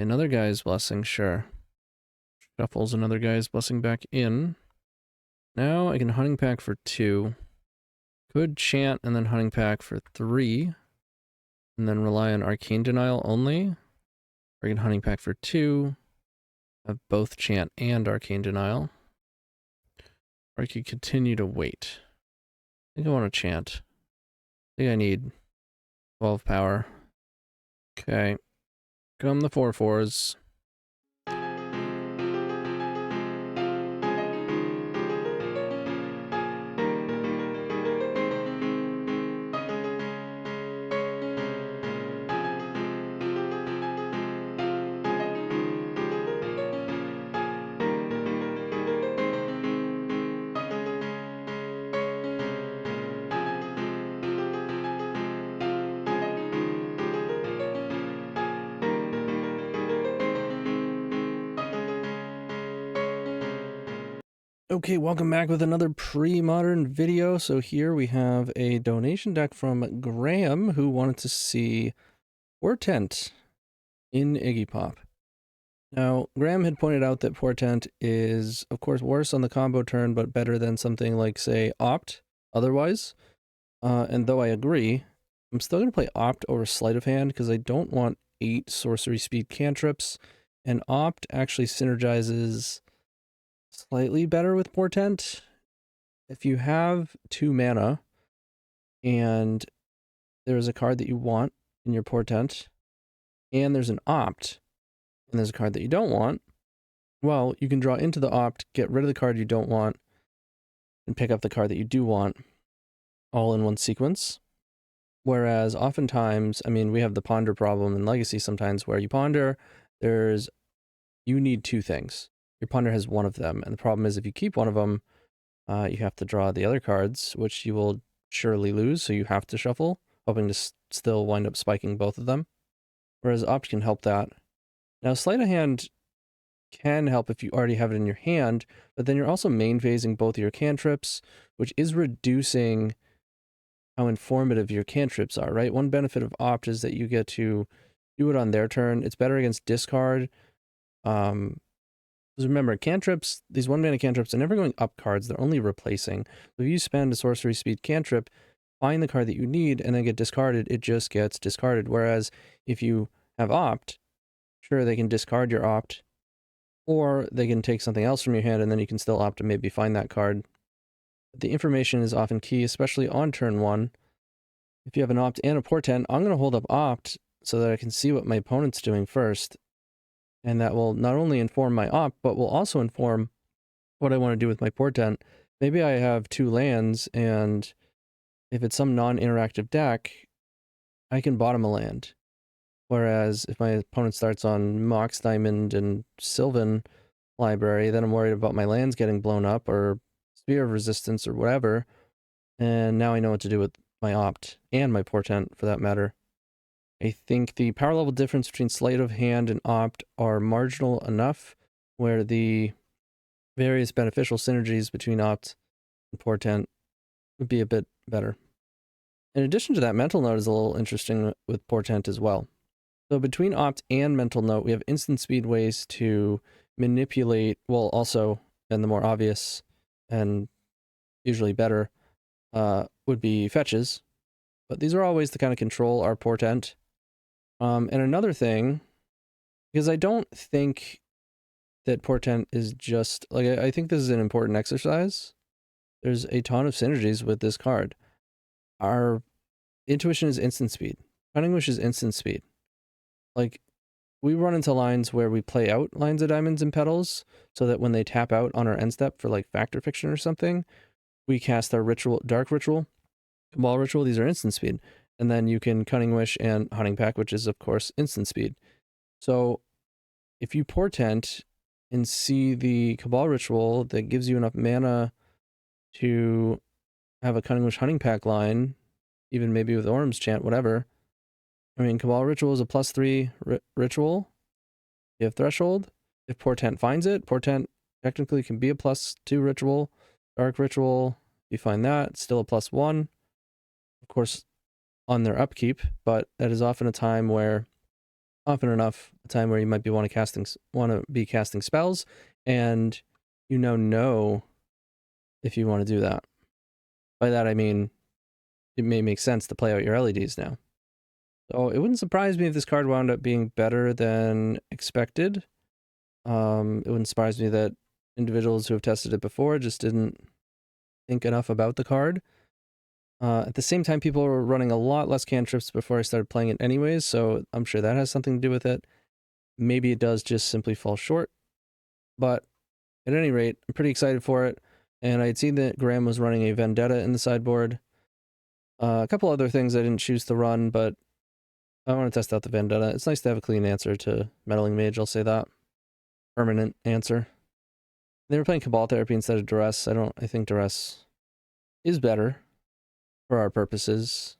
Another guy's blessing, sure. Shuffles another guy's blessing back in. Now I can hunting pack for 2. Could chant and then hunting pack for 3. And then rely on arcane denial only. Or I can hunting pack for 2. Have both chant and arcane denial. Or I could continue to wait. I think I want to chant. I think I need 12 power. Okay. Come the 4/4s. Okay, welcome back with another pre-modern video. So here we have a donation deck from Graham, who wanted to see Portent in Iggy Pop. Now, Graham had pointed out that Portent is, of course, worse on the combo turn, but better than something like, say, Opt otherwise. And though I agree, I'm still going to play Opt over Sleight of Hand because I don't want 8 sorcery speed cantrips, and Opt actually synergizes slightly better with Portent. If you have 2 mana and there's a card that you want in your Portent and there's an Opt and there's a card that you don't want, well, you can draw into the Opt, get rid of the card you don't want, and pick up the card that you do want all in one sequence. Whereas oftentimes, I mean, we have the ponder problem in Legacy sometimes where you ponder, you need 2 things. Your ponder has one of them, and the problem is if you keep one of them, you have to draw the other cards, which you will surely lose, so you have to shuffle, hoping to still wind up spiking both of them. Whereas Opt can help that. Now, Sleight of Hand can help if you already have it in your hand, but then you're also main phasing both of your cantrips, which is reducing how informative your cantrips are, right? One benefit of Opt is that you get to do it on their turn. It's better against discard. Because remember, cantrips, these 1-mana cantrips are never going up cards, they're only replacing. So if you spend a sorcery speed cantrip, find the card that you need, and then get discarded, it just gets discarded. Whereas if you have Opt, sure, they can discard your Opt, or they can take something else from your hand, and then you can still opt to maybe find that card. But the information is often key, especially on turn 1. If you have an Opt and a Portent, I'm going to hold up Opt so that I can see what my opponent's doing first. And that will not only inform my Opt, but will also inform what I want to do with my Portent. Maybe I have 2 lands, and if it's some non-interactive deck, I can bottom a land. Whereas if my opponent starts on Mox Diamond and Sylvan Library, then I'm worried about my lands getting blown up, or Sphere of Resistance, or whatever. And now I know what to do with my Opt, and my Portent, for that matter. I think the power level difference between Sleight of Hand and Opt are marginal enough where the various beneficial synergies between Opt and Portent would be a bit better. In addition to that, Mental Note is a little interesting with Portent as well. So between Opt and Mental Note, we have instant speed ways to manipulate, well, also, and the more obvious and usually better would be fetches. But these are all ways to kind of control our Portent. And another thing, because I don't think that Portent is just, like, I think this is an important exercise. There's a ton of synergies with this card. Our Intuition is instant speed. Cunning Wish is instant speed. Like, we run into lines where we play out lines of diamonds and petals, so that when they tap out on our end step for, like, Factor Fiction or something, we cast our Ritual, Dark Ritual, Cabal Ritual, these are instant speed. And then you can Cunning Wish and Hunting Pack, which is, of course, instant speed. So if you Portent and see the Cabal Ritual that gives you enough mana to have a Cunning Wish Hunting Pack line, even maybe with Orm's Chant, whatever. I mean, Cabal Ritual is a +3 ritual. You have Threshold. If Portent finds it, Portent technically can be a +2 ritual. Dark Ritual, you find that, it's still a +1. Of course, on their upkeep, but that is often a time where often enough a time where you might be want to be casting spells, and you know if you want to do that. By that I mean it may make sense to play out your LEDs now. So it wouldn't surprise me if this card wound up being better than expected. It wouldn't surprise me that individuals who have tested it before just didn't think enough about the card. At the same time, people were running a lot less cantrips before I started playing it anyways, so I'm sure that has something to do with it. Maybe it does just simply fall short, but at any rate, I'm pretty excited for it, and I'd seen that Graham was running a Vendetta in the sideboard. A couple other things I didn't choose to run, but I want to test out the Vendetta. It's nice to have a clean answer to Meddling Mage, I'll say that. Permanent answer. They were playing Cabal Therapy instead of Duress. I think Duress is better for our purposes.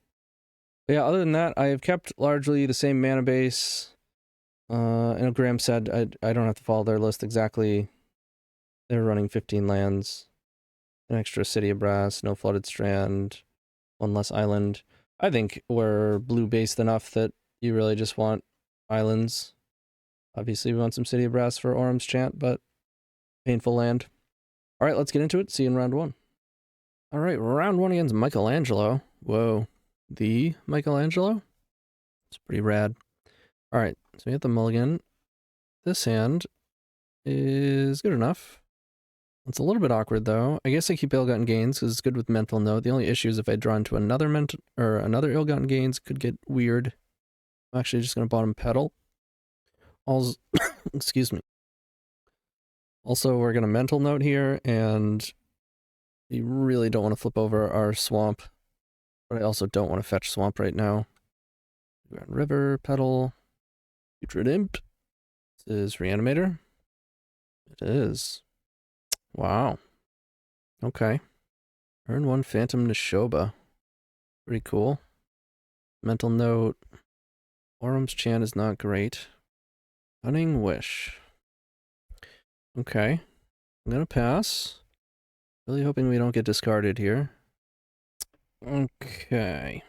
But yeah, other than that, I have kept largely the same mana base. I know Graham said I don't have to follow their list exactly. They're running 15 lands, an extra City of Brass, no Flooded Strand, one less island. I think we're blue-based enough that you really just want islands. Obviously, we want some City of Brass for Orum's Chant, but painful land. All right, let's get into it. See you in round one. All right, round one against Michelangelo. Whoa, the Michelangelo? It's pretty rad. All right, so we have the mulligan. This hand is good enough. It's a little bit awkward though. I guess I keep ill-gotten gains because it's good with mental note. The only issue is if I draw into another another ill-gotten gains, it could get weird. I'm actually just gonna bottom pedal. Also, excuse me. Also, we're gonna mental note here, and we really don't want to flip over our swamp, but I also don't want to fetch swamp right now. Grand River, pedal, Putrid Imp. This is Reanimator. It is. Wow. Okay. Earn 1 Phantom Neshoba. Pretty cool. Mental note. Orum's Chant is not great. Cunning Wish. Okay. I'm gonna pass. Really hoping we don't get discarded here. Okay.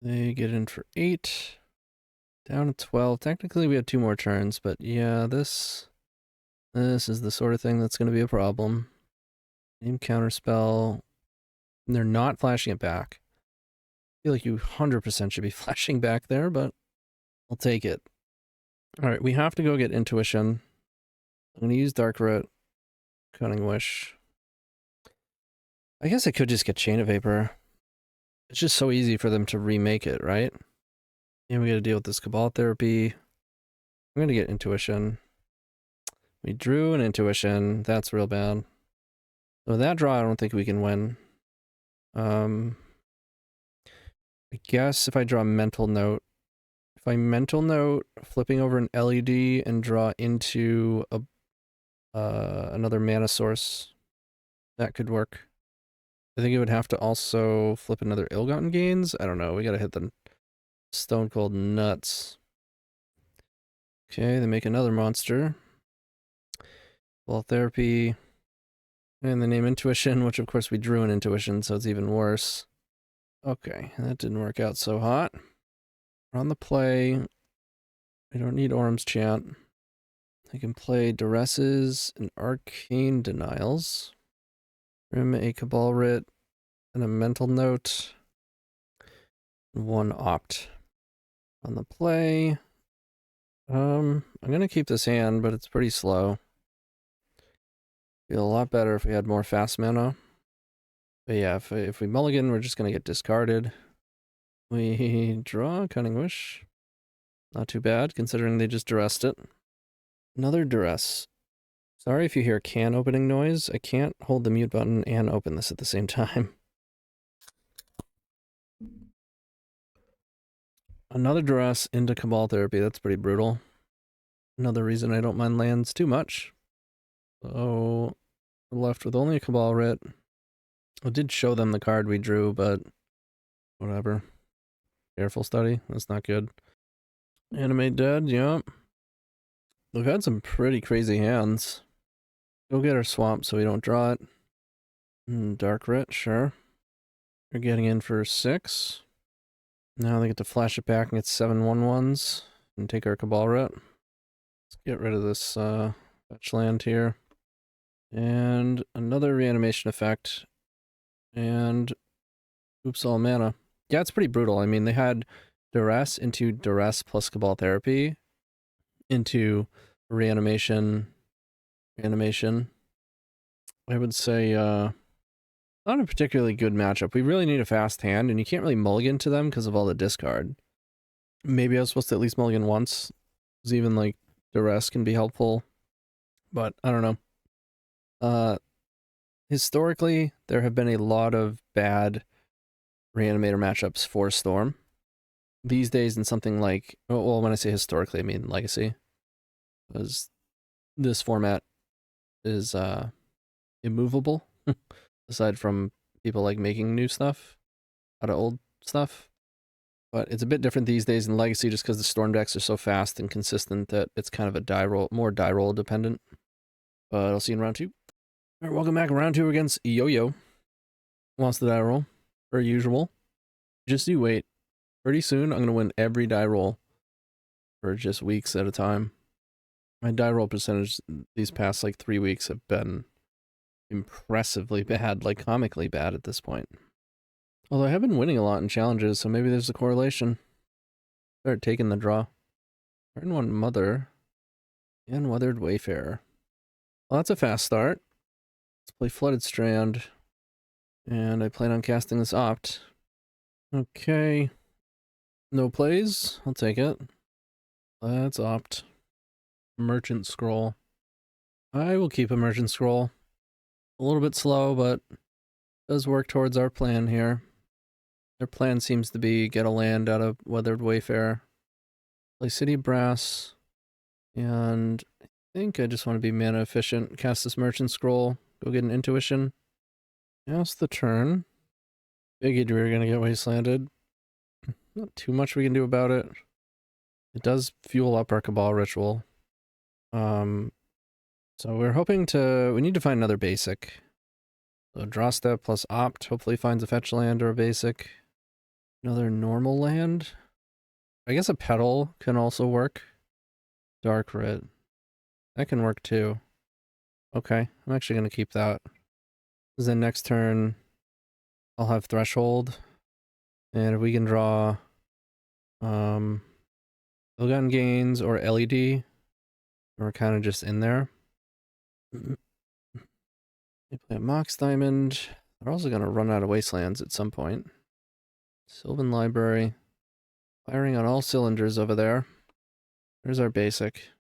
They get in for 8. Down to 12. Technically we had 2 more turns, but yeah, this is the sort of thing that's going to be a problem. Name counterspell. And they're not flashing it back. I feel like you 100% should be flashing back there, but I'll take it. Alright, we have to go get Intuition. I'm going to use Dark Root, Cunning Wish. I guess I could just get Chain of Vapor. It's just so easy for them to remake it, right? And we got to deal with this Cabal Therapy. I'm going to get Intuition. We drew an Intuition. That's real bad. So that draw, I don't think we can win. I guess if I draw a Mental Note, if I Mental Note, flipping over an LED and draw into a another mana source, that could work. I think it would have to also flip another Ill-Gotten Gains. I don't know. We gotta hit the Stone Cold nuts. Okay, they make another monster. Ball Therapy. And the name Intuition, which of course we drew an Intuition, so it's even worse. Okay, that didn't work out so hot. We're on the play. I don't need Orum's Chant. I can play Duresses and Arcane Denials. Rim a Cabal Writ and a Mental Note. 1 Opt. On the play. I'm gonna keep this hand, but it's pretty slow. Feel a lot better if we had more fast mana. But yeah, if we mulligan, we're just gonna get discarded. We draw Cunning Wish. Not too bad, considering they just duressed it. Another duress. Sorry if you hear a can opening noise. I can't hold the mute button and open this at the same time. Another duress into Cabal Therapy. That's pretty brutal. Another reason I don't mind lands too much. So we're left with only a Cabal Writ. I did show them the card we drew, but whatever. Careful Study. That's not good. Animate Dead. Yep. We've had some pretty crazy hands. Go get our swamp so we don't draw it. Dark Writ, sure. We're getting in for 6. Now they get to flash it back and get 7/1/1s. and take our Cabal Ret. Let's get rid of this fetch land here. And another reanimation effect. And oops, all mana. Yeah, it's pretty brutal. I mean, they had Duress into Duress plus Cabal Therapy into reanimation. I would say not a particularly good matchup. We really need a fast hand, and you can't really mulligan to them because of all the discard. Maybe I was supposed to at least mulligan once, because even like Duress can be helpful, but I don't know. Historically, there have been a lot of bad Reanimator matchups for Storm. These days, in something like, well, when I say historically, I mean Legacy, because this format is immovable, aside from people like making new stuff out of old stuff. But it's a bit different these days in Legacy just because the Storm decks are so fast and consistent that it's kind of a die roll, more die roll dependent. But I'll see you in round 2. All right, welcome back. Round 2 against Yo-Yo. Wants the die roll, per usual. Just you wait. Pretty soon, I'm going to win every die roll for just weeks at a time. My die roll percentage these past like 3 weeks have been impressively bad, like comically bad at this point. Although I have been winning a lot in challenges, so maybe there's a correlation. Start taking the draw. Turn 1 Mother and Weathered Wayfarer. Well, that's a fast start. Let's play Flooded Strand. And I plan on casting this Opt. Okay. No plays. I'll take it. Let's Opt. Merchant Scroll. I will keep a Merchant Scroll. A little bit slow, but does work towards our plan here. Their plan seems to be get a land out of Weathered Wayfarer. Play City Brass. And I think I just want to be mana efficient. Cast this Merchant Scroll. Go get an Intuition. Cast the turn. Figured we were going to get wastelanded. Not too much we can do about it. It does fuel up our Cabal Ritual. So we're hoping to... We need to find another basic. So draw step plus Opt. Hopefully finds a fetch land or a basic. Another normal land. I guess a Petal can also work. Dark Red. That can work too. Okay, I'm actually going to keep that. Then next turn, I'll have Threshold. And if we can draw Ill-Gotten Gains or LED, we're kind of just in there. They play a Mox Diamond. They're also going to run out of Wastelands at some point. Sylvan Library. Firing on all cylinders over there. There's our basic.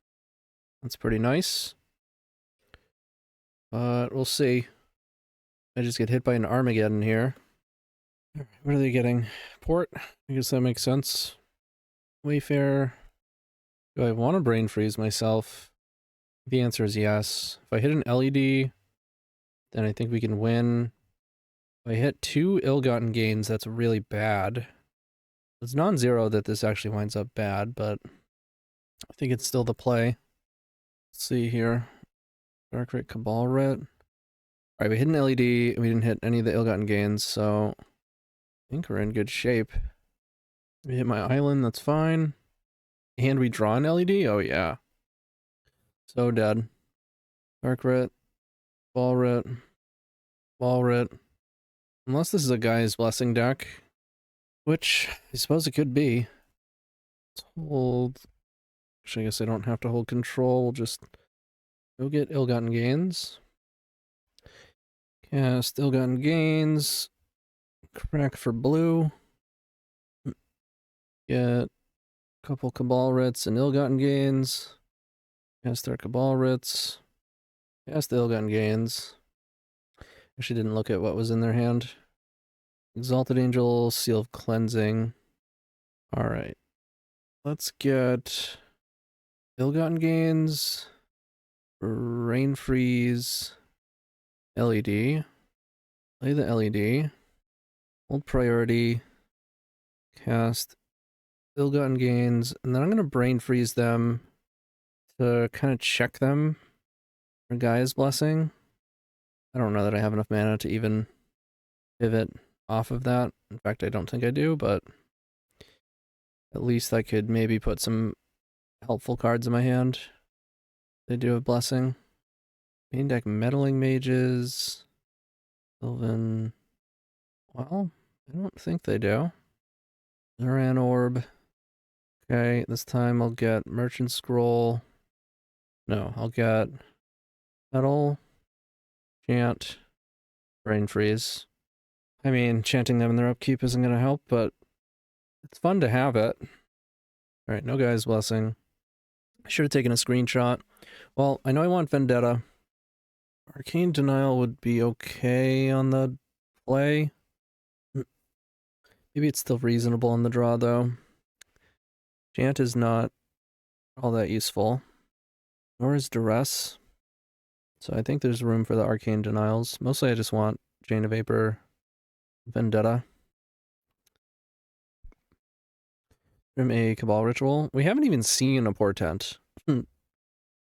That's pretty nice. But we'll see. I just get hit by an Armageddon here. What are they getting? Port? I guess that makes sense. Wayfarer. Do I want to Brain Freeze myself? The answer is yes. If I hit an LED, then I think we can win. If I hit 2 Ill-Gotten Gains, that's really bad. It's non-zero that this actually winds up bad, but I think it's still the play. Let's see here. Dark Ret, Cabal Ret. Alright, we hit an LED, and we didn't hit any of the Ill-Gotten Gains, so I think we're in good shape. We hit my island, that's fine. And we draw an LED? Oh yeah. So dead. Dark Ret, Ball Ret, Ball Ret. Unless this is a Guy's Blessing deck, which I suppose it could be. Let's hold... Actually, I guess I don't have to hold control. We'll just go get Ill-Gotten Gains. Cast Ill-Gotten Gains. Crack for blue. Get a couple Cabal Rets and Ill-Gotten Gains. Cast our Cabal Rets. Cast the Ill-Gotten Gains. Actually didn't look at what was in their hand. Exalted Angel, Seal of Cleansing. Alright. Let's get Ill-Gotten Gains. Rain Freeze. LED. Play the LED. Hold priority. Cast Ill-Gotten Gains. And then I'm going to Brain Freeze them to kind of check them for Gaia's Blessing. I don't know that I have enough mana to even pivot off of that. In fact, I don't think I do, but at least I could maybe put some helpful cards in my hand. They do have Blessing. Main deck Meddling Mages. Sylvan. Well, I don't think they do. Zoran Orb. Okay, this time I'll get Merchant Scroll. No, I'll get Metal, Chant, Brain Freeze. I mean, chanting them in their upkeep isn't going to help, but it's fun to have it. Alright, no Guy's Blessing. I should have taken a screenshot. Well, I know I want Vendetta. Arcane Denial would be okay on the play. Maybe it's still reasonable on the draw, though. Chant is not all that useful. Nor is Duress. So I think there's room for the Arcane Denials. Mostly I just want Chain of Vapor, Vendetta. From a Cabal Ritual. We haven't even seen a Portent.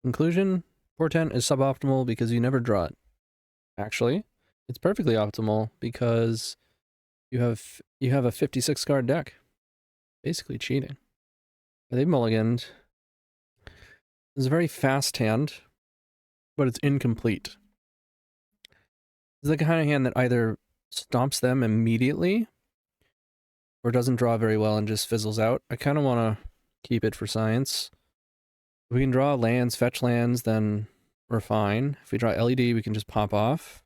Conclusion, Portent is suboptimal because you never draw it. Actually, it's perfectly optimal because you have a 56 card deck. Basically cheating. They mulliganed. It's a very fast hand, but it's incomplete. It's the kind of hand that either stomps them immediately or doesn't draw very well and just fizzles out. I kind of want to keep it for science. If we can draw lands, fetch lands, then we're fine. If we draw LED, we can just pop off.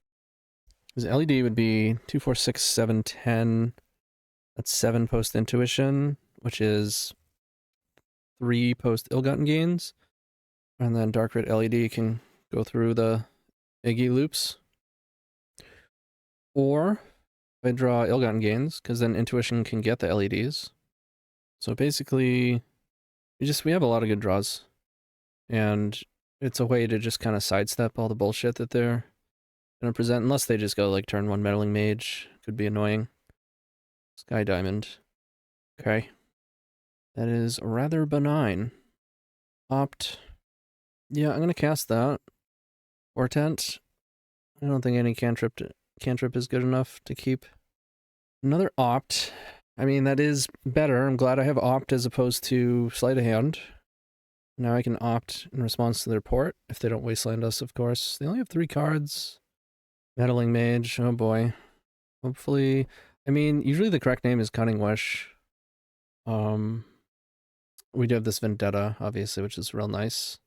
Because LED would be 2, 4, 6, 7, 10. That's 7 post Intuition, which is 3 post Ill-Gotten Gains. And then Dark Red LED can go through the Iggy loops. Or if I draw Ill-Gotten Gains, because then Intuition can get the LEDs. So basically, we have a lot of good draws. And it's a way to just kind of sidestep all the bullshit that they're going to present. Unless they just go like turn 1 Meddling Mage. Could be annoying. Sky Diamond. Okay. That is rather benign. Opt. Yeah, I'm going to cast that. Portent. I don't think any cantrip is good enough to keep. Another Opt. I mean, that is better. I'm glad I have Opt as opposed to Sleight of Hand. Now I can Opt in response to their port, if they don't wasteland us, of course. They only have 3 cards. Meddling Mage, oh boy. Hopefully, I mean, usually the correct name is Cunning Wish. We do have this Vendetta, obviously, which is real nice.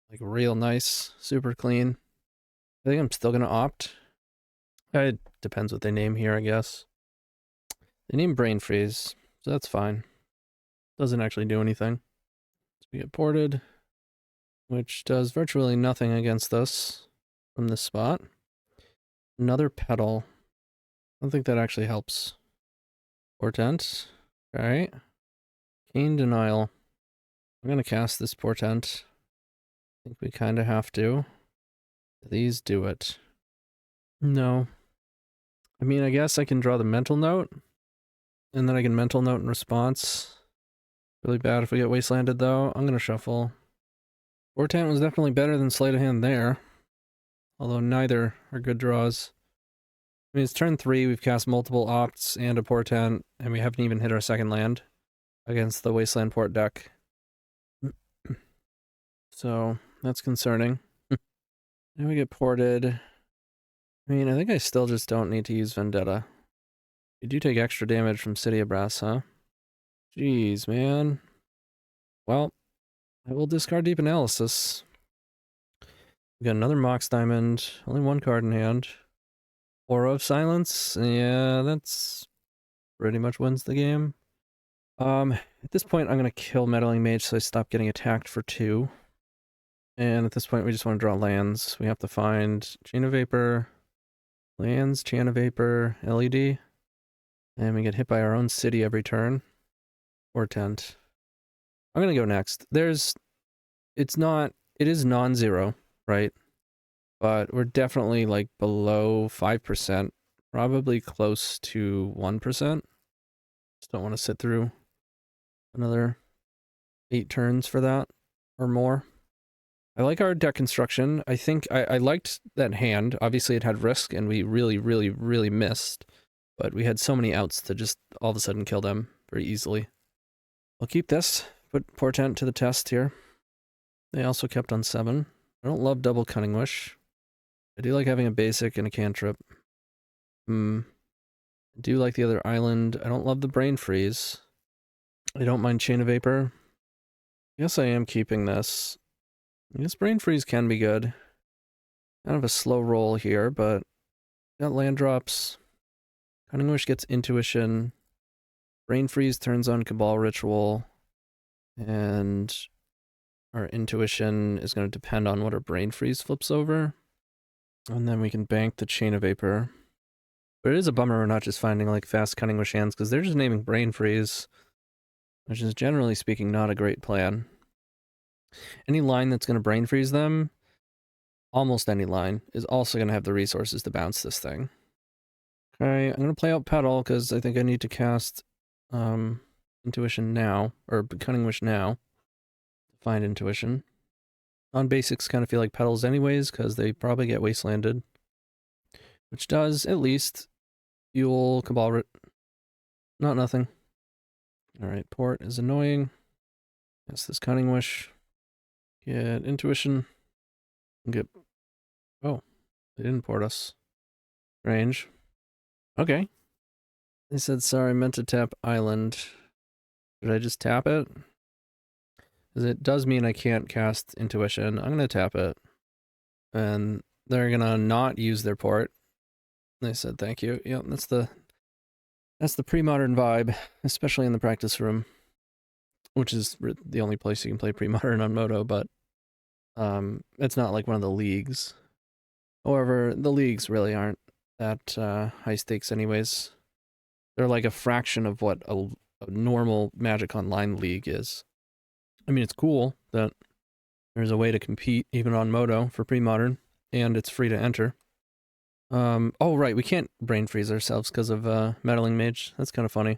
Like, real nice. Super clean. I think I'm still gonna Opt. It depends what they name here, I guess. They name Brain Freeze, so that's fine. Doesn't actually do anything. So we get ported, which does virtually nothing against us from this spot. Another Petal. I don't think that actually helps. Portent. Alright. Arcane Denial. I'm gonna cast this Portent. I think we kind of have to. These do it. No. I mean, I guess I can draw the Mental Note. And then I can Mental Note in response. Really bad if we get wastelanded, though. I'm gonna shuffle. Portent was definitely better than Sleight of Hand there. Although neither are good draws. I mean, it's turn 3, we've cast multiple Opts and a Portent, and we haven't even hit our second land against the Wasteland Port deck. So, that's concerning. Now we get ported. I mean, I think I still just don't need to use Vendetta. You do take extra damage from City of Brass, huh? Jeez, man. Well, I will discard Deep Analysis. We got another Mox Diamond. Only 1 card in hand. Aura of Silence. Yeah, that's pretty much wins the game. At this point, I'm going to kill Meddling Mage so I stop getting attacked for 2. And at this point, we just want to draw lands. We have to find Chain of Vapor, lands, Chain of Vapor, LED. And we get hit by our own city every turn. Portent. I'm going to go next. It is non-zero, right? But we're definitely like below 5%, probably close to 1%. Just don't want to sit through another 8 turns for that or more. I like our deck construction. I think I liked that hand. Obviously it had risk and we really, really, really missed. But we had so many outs to just all of a sudden kill them very easily. I'll keep this. put Portent to the test here. They also kept on 7. I don't love double Cunning Wish. I do like having a basic and a cantrip. I do like the other island. I don't love the Brain Freeze. I don't mind Chain of Vapor. I guess I am keeping this. I guess Brain Freeze can be good. Kind of a slow roll here, but got land drops. Cunning Wish gets Intuition. Brain Freeze turns on Cabal Ritual. And our Intuition is going to depend on what our Brain Freeze flips over. And then we can bank the Chain of Vapor. But it is a bummer we're not just finding like fast Cunning Wish hands, because they're just naming Brain Freeze, which is generally speaking not a great plan. Any line that's going to Brain Freeze them, almost any line, is also going to have the resources to bounce this thing. Okay, I'm going to play out Petal, because I think I need to cast Intuition now, or Cunning Wish now, to find Intuition. On basics, kind of feel like Petals anyways, because they probably get Wastelanded, which does, at least, fuel Cabal not nothing. Alright, Port is annoying. That's this Cunning Wish. Get Intuition. Get... Oh, they didn't port us. Strange. Okay. They said, sorry, I meant to tap Island. Should I just tap it? Because it does mean I can't cast Intuition. I'm going to tap it. And they're going to not use their port. They said, thank you. Yep, that's the pre-modern vibe, especially in the practice room, which is the only place you can play pre-modern on Moto, but it's not like one of the leagues. However, the leagues really aren't that high stakes anyways. They're like a fraction of what a normal Magic Online league is. I mean, it's cool that there's a way to compete even on Moto for pre-modern, and it's free to enter. Oh, right, we can't Brain Freeze ourselves because of Meddling Mage. That's kind of funny.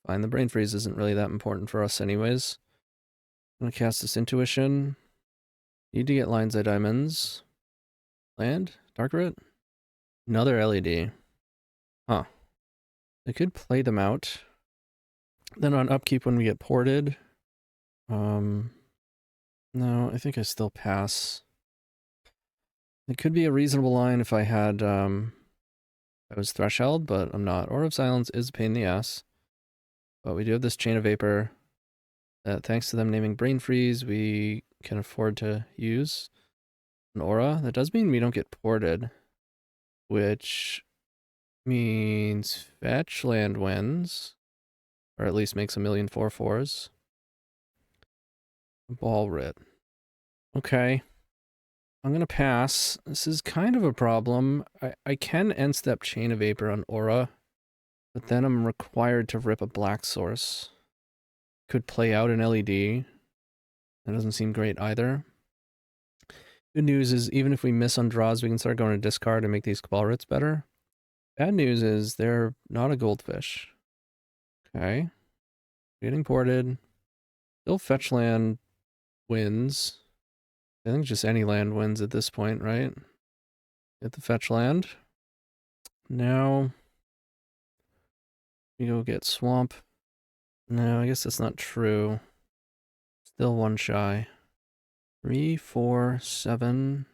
Fine, the Brain Freeze isn't really that important for us anyways. I'm going to cast this Intuition. Need to get Lion's Eye Diamonds. Land? Dark Root? Another LED. Huh. I could play them out. Then on upkeep when we get ported. No, I think I still pass. It could be a reasonable line if I had, I was Threshold, but I'm not. Aura of Silence is a pain in the ass. But we do have this Chain of Vapor that, thanks to them naming Brain Freeze, we can afford to use an Aura. That does mean we don't get ported, which means fetch land wins, or at least makes 1,000,000 4/4s. Ball Writ. Okay. I'm going to pass. This is kind of a problem. I can end step Chain of Vapor on Aura, but then I'm required to rip a Black Source. Could play out an LED. That doesn't seem great either. Good news is, even if we miss on draws, we can start going to discard and make these Cabal Writs better. Bad news is, they're not a Goldfish. Okay. Getting ported. Still fetch land wins. I think just any land wins at this point, right? Get the fetch land. Now we go get Swamp. No, I guess that's not true. Still one shy. 3, 4, 7,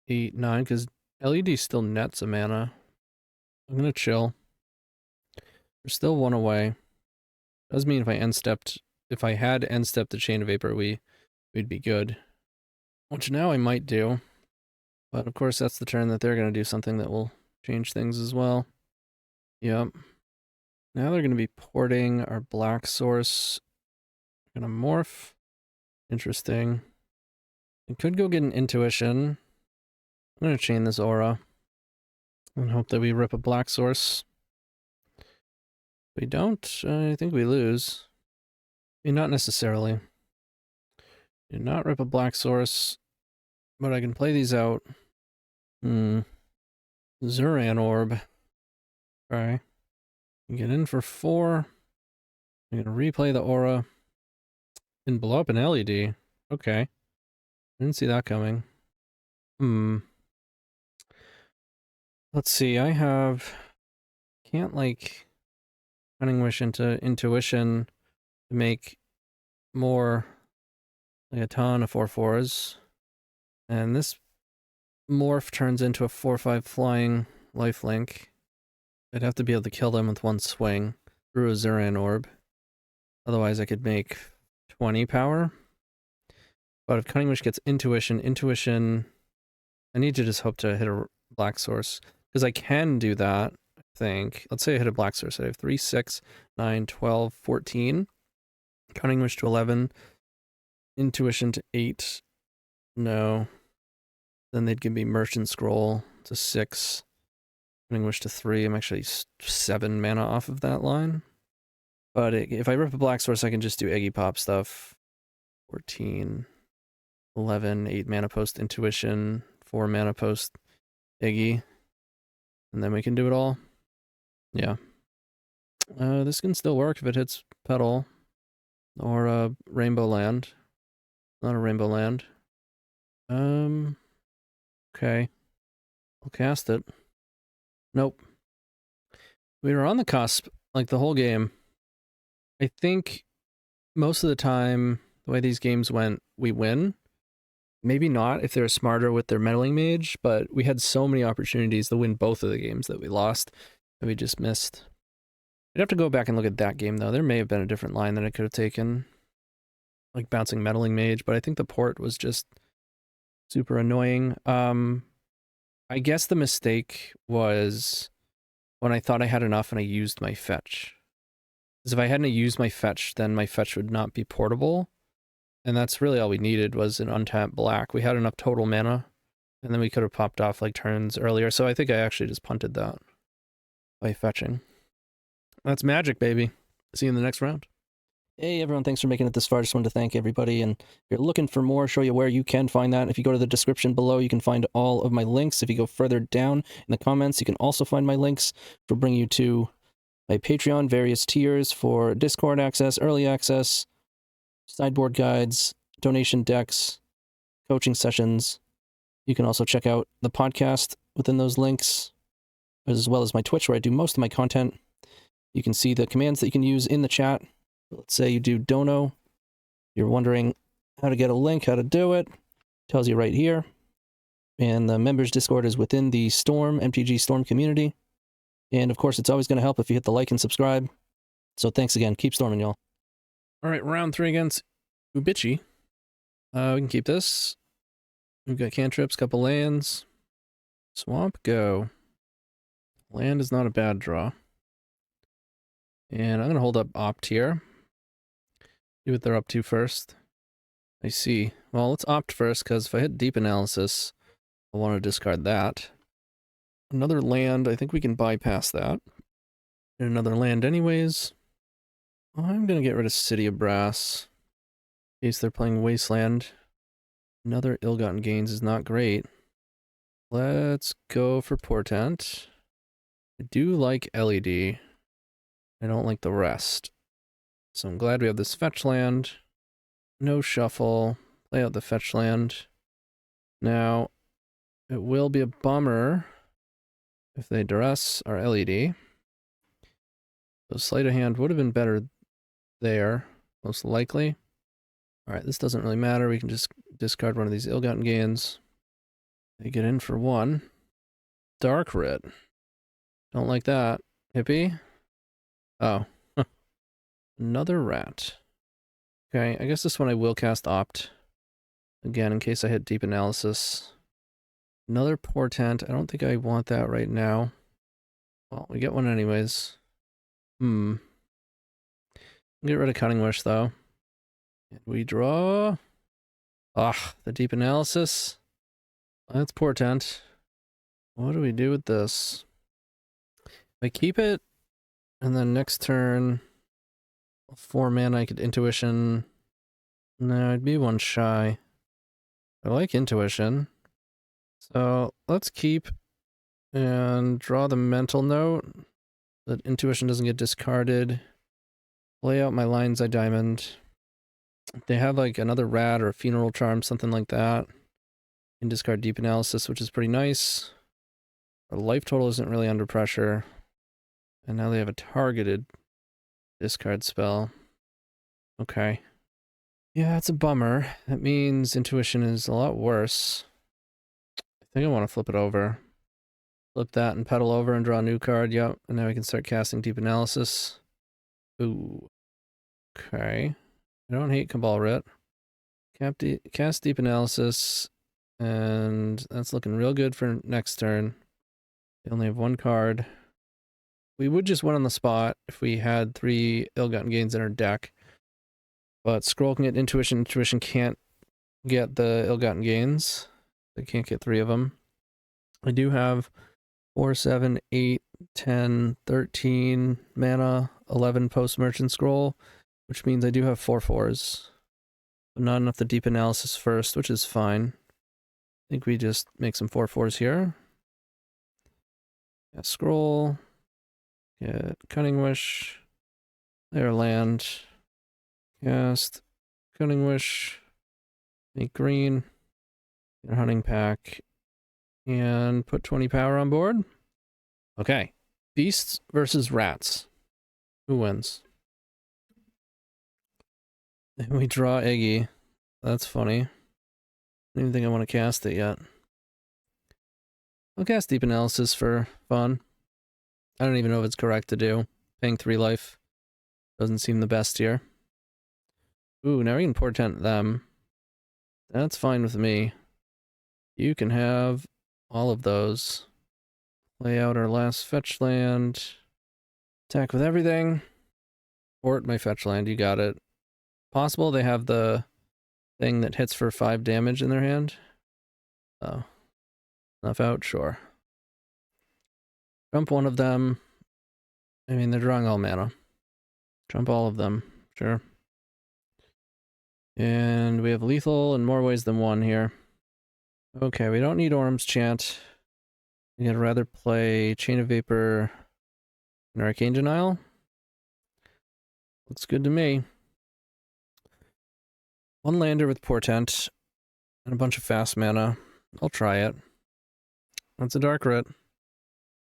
8, 9, because LED still nets a mana. I'm gonna chill. We're still one away. Does mean if I had end stepped the Chain of Vapor, we'd be good. Which now I might do. But of course that's the turn that they're gonna do something that will change things as well. Yep. Now they're gonna be porting our Black Source. Gonna morph. Interesting. I could go get an Intuition. I'm gonna chain this Aura. And hope that we rip a Black Source. If we don't, I think we lose. I mean, not necessarily. Do not rip a Black Source, but I can play these out. Zuran Orb. Okay. Get in for 4. I'm gonna replay the Aura. And blow up an LED. Okay. Didn't see that coming. Let's see, I can't like Cunning Wish into Intuition to make more, like a ton of 4/4s. And this morph turns into a 4/5 flying lifelink. I'd have to be able to kill them with one swing through a Zuran orb. Otherwise I could make 20 power. But if Cunning Wish gets Intuition, I need to just hope to hit a black source. Because I can do that, I think. Let's say I hit a black source. I have 3, 6, 9, 12, 14. Cunning Wish to 11. Intuition to 8. No. Then they'd give me Merchant Scroll to 6. Cunning Wish to 3. I'm actually 7 mana off of that line. But if I rip a black source, I can just do Iggy Pop stuff. 14, 11, 8 mana post Intuition, 4 mana post Iggy. And then we can do it all. Yeah. This can still work if it hits Petal. Or a Rainbow Land. Not a Rainbow Land. Okay. I'll cast it. Nope. We were on the cusp, like the whole game. I think most of the time, the way these games went, we win. Maybe not if they're smarter with their meddling mage, but we had so many opportunities to win both of the games that we lost, that we just missed. I'd have to go back and look at that game, though. There may have been a different line that I could have taken. Like bouncing meddling mage, but I think the port was just super annoying. I guess the mistake was when I thought I had enough and I used my fetch. Because if I hadn't used my fetch, then my fetch would not be portable. And that's really all we needed was an untapped black. We had enough total mana, and then we could have popped off like turns earlier. So I think I actually just punted that by fetching. That's magic, baby. See you in the next round. Hey everyone, thanks for making it this far. Just wanted to thank everybody, and if you're looking for more, show you where you can find that. If you go to the description below, you can find all of my links. If you go further down in the comments, you can also find my links, which will bring you to my Patreon, various tiers for Discord access, early access, sideboard guides, donation decks, coaching sessions. You can also check out the podcast within those links, as well as my Twitch, where I do most of my content. You can see the commands that you can use in the chat. Let's say you do dono. You're wondering how to get a link, how to do it. Tells you right here. And the members Discord is within the Storm, MTG Storm community. And of course, it's always going to help if you hit the like and subscribe. So thanks again. Keep storming, y'all. All right, round 3 against Ubichee. We can keep this. We've got cantrips, couple lands. Swamp, go. Land is not a bad draw. And I'm going to hold up Opt here. See what they're up to first. I see. Well, let's Opt first, because if I hit Deep Analysis, I want to discard that. Another land, I think we can bypass that. And another land anyways. I'm going to get rid of City of Brass. In case they're playing Wasteland. Another Ill-Gotten Gains is not great. Let's go for Portent. I do like LED. I don't like the rest. So I'm glad we have this fetch land. No shuffle. Play out the fetch land. Now, it will be a bummer if they duress our LED. So sleight of hand would have been better there, most likely. Alright, this doesn't really matter. We can just discard one of these Ill-Gotten Gains. They get in for 1. Dark Red. Don't like that. Hippie? Oh. Another rat. Okay, I guess this one I will cast Opt. Again, in case I hit Deep Analysis. Another Portent. I don't think I want that right now. Well, we get one anyways. Get rid of Cunning Wish, though. And we draw... Ah, the Deep Analysis. That's Portent. What do we do with this? I keep it, and then next turn... 4 mana, I could Intuition. No, I'd be 1 shy. I like Intuition. So let's keep and draw the mental note that Intuition doesn't get discarded. Play out my Lion's Eye Diamond. They have like another rat or a Funeral Charm, something like that. And discard Deep Analysis, which is pretty nice. Our life total isn't really under pressure. And now they have a targeted discard spell. Okay. Yeah, it's a bummer. That means intuition is a lot worse. I think I want to flip it over. Flip that and pedal over and draw a new card. Yep, and now we can start casting Deep Analysis. Ooh. Okay. I don't hate Cabal Writ. Cast Deep Analysis, and that's looking real good for next turn. We only have one card. We would just win on the spot if we had 3 ill-gotten gains in our deck. But Scroll can get Intuition. Intuition can't get the ill-gotten gains. They can't get 3 of them. I do have 4, 7, 8, 10, 13 mana, 11 post-merchant scroll, which means I do have 4 4s. But not enough to Deep Analysis first, which is fine. I think we just make some 4 4s here. Yeah, scroll. Get Cunning Wish. There, land. Cast Cunning Wish. Make green. Get a Hunting Pack. And put 20 power on board. Okay. Beasts versus rats. Who wins? We draw Iggy. That's funny. I don't even think I want to cast it yet. I'll cast Deep Analysis for fun. I don't even know if it's correct to do. Paying 3 life doesn't seem the best here. Ooh, now we can portent them. That's fine with me. You can have all of those. Play out our last fetch land. Attack with everything. Port my fetch land, you got it. Possible they have the thing that hits for 5 damage in their hand. Oh. Enough out, sure. Trump one of them. I mean, they're drawing all mana. Trump all of them, sure. And we have lethal in more ways than one here. Okay, we don't need Orm's Chant. I'd rather play Chain of Vapor and Arcane Denial. Looks good to me. 1 lander with Portent and a bunch of fast mana. I'll try it. That's a Dark Writ.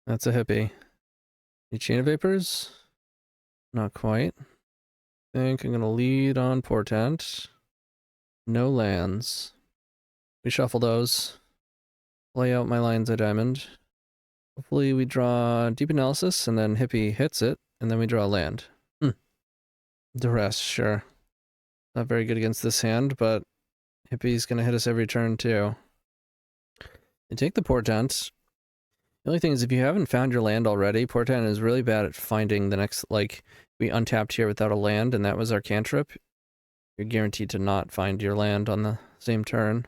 That's a hippie. Any Chain of Vapors? Not quite. I think I'm going to lead on Portent. No lands. We shuffle those. Play out my Lions of Diamond. Hopefully we draw Deep Analysis and then hippie hits it, and then we draw a land. Duress, sure. Not very good against this hand, but hippie's going to hit us every turn too. You take the Portent. The only thing is, if you haven't found your land already, Portent is really bad at finding the next, like, we untapped here without a land, and that was our cantrip. You're guaranteed to not find your land on the same turn.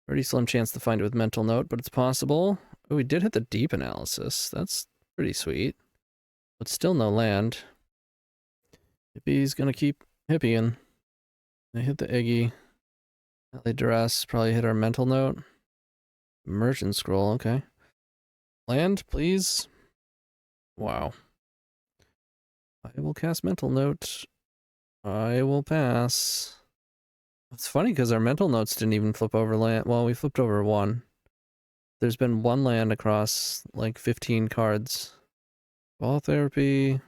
Pretty slim chance to find it with Mental Note, but it's possible. Oh, we did hit the Deep Analysis. That's pretty sweet. But still no land. Hippie's gonna keep hippieing. They hit the Iggy. They duress, probably hit our Mental Note. Merchant Scroll, okay. Land, please. Wow. I will cast Mental Note. I will pass. It's funny because our Mental Notes didn't even flip over land. Well, we flipped over 1. There's been 1 land across like 15 cards. Ball Therapy.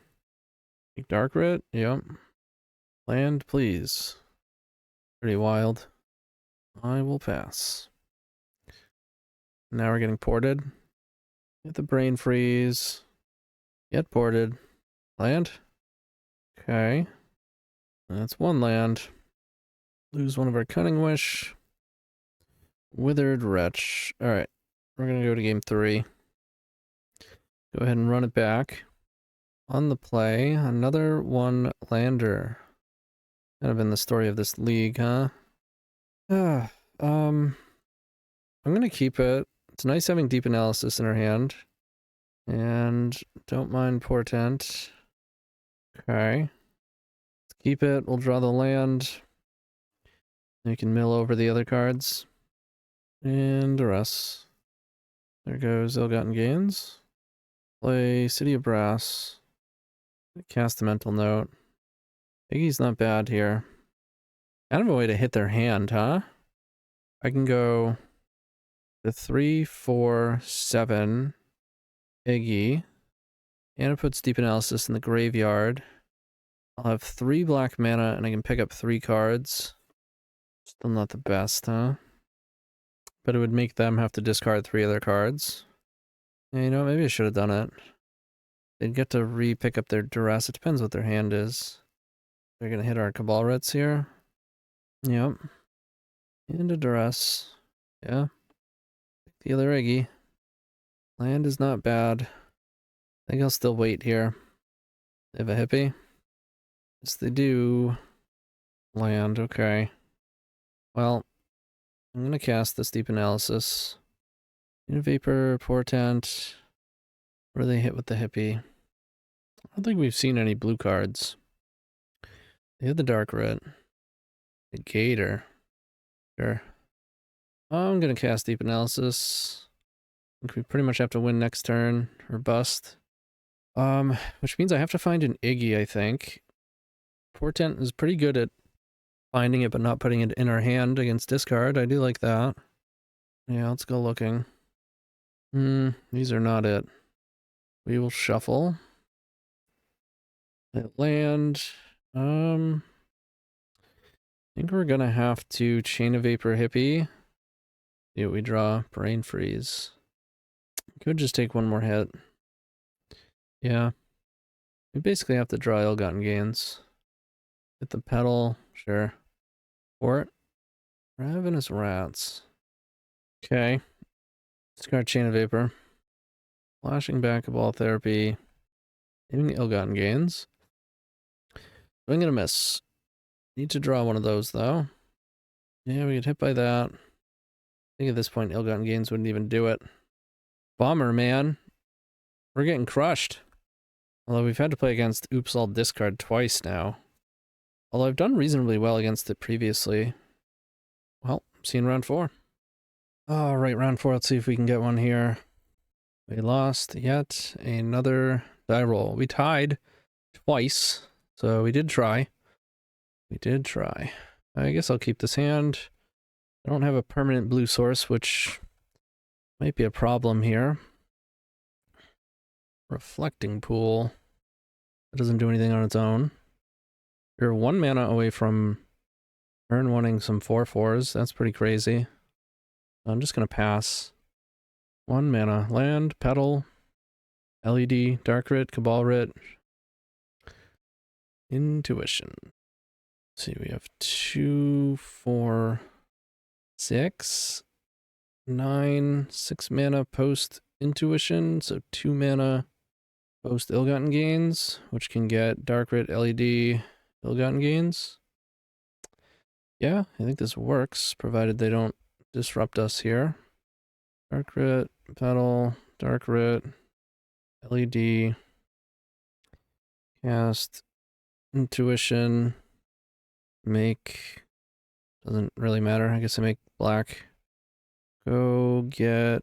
Dark Writ, yep. Land, please. Pretty wild. I will pass. Now we're getting ported. Get the Brain Freeze. Get ported. Land. Okay. That's 1 land. Lose 1 of our Cunning Wish. Withered Wretch. Alright. We're going to go to game 3. Go ahead and run it back. On the play, another 1 lander. Kind of in the story of this league, huh? I'm going to keep it. It's nice having Deep Analysis in our hand. And don't mind Portent. Okay. Let's keep it. We'll draw the land. You can mill over the other cards. And duress. There goes Ill-Gotten Gains. Play City of Brass. Cast a Mental Note. Iggy's not bad here. Kind of a way to hit their hand, huh? I can go the 3, 4, 7 Iggy. And it puts Deep Analysis in the graveyard. I'll have 3 black mana and I can pick up 3 cards. Still not the best, huh? But it would make them have to discard 3 other cards. Yeah, you know, maybe I should have done it. They'd get to re-pick up their duress. It depends what their hand is. They're gonna hit our Cabal Rits here. Yep. Into duress. Yeah. The other Iggy. Land is not bad. I think I'll still wait here. They have a hippie? Yes, they do. Land, okay. Well, I'm gonna cast this Deep Analysis. Vapor, Portent. What do they hit with the hippie? I don't think we've seen any blue cards. They have the Dark Red. The Gator. Sure. I'm gonna cast Deep Analysis. I think we pretty much have to win next turn, or bust. Which means I have to find an Iggy, I think. Portent is pretty good at finding it, but not putting it in our hand against discard. I do like that. Yeah, let's go looking. These are not it. We will shuffle. Land. I think we're gonna have to Chain of Vapor Hippie. See what we draw. Brain Freeze. Could just take one more hit. Yeah. We basically have to draw Ill-Gotten Gains. Hit the pedal. Sure. Fort. Ravenous Rats. Okay. Discard Chain of Vapor. Flashing back a Ball Therapy. Hitting Ill-Gotten Gains. I'm gonna miss. Need to draw one of those though. Yeah, we get hit by that. I think at this point Ill-Gotten Gains wouldn't even do it. Bummer, man. We're getting crushed. Although we've had to play against Oops All Discard twice now. Although I've done reasonably well against it previously. Well, see you in round 4. Alright, round 4. Let's see if we can get one here. We lost yet another die roll. We tied twice, so we did try. We did try. I guess I'll keep this hand. I don't have a permanent blue source, which might be a problem here. Reflecting Pool. That doesn't do anything on its own. You're 1 mana away from turn wanting some 4/4s. That's pretty crazy. I'm just gonna pass. 1 mana. Land, Petal, LED, Dark Writ, Cabal Writ, Intuition. Let's see, we have 2, 4, 6, 9, 6 mana post Intuition, so 2 mana post Ill-Gotten Gains, which can get Dark Writ, LED, Ill-Gotten Gains. Yeah, I think this works, provided they don't disrupt us here. Dark Writ, Petal, Dark Writ, LED, cast, Intuition, make, doesn't really matter, I guess I make black. Go get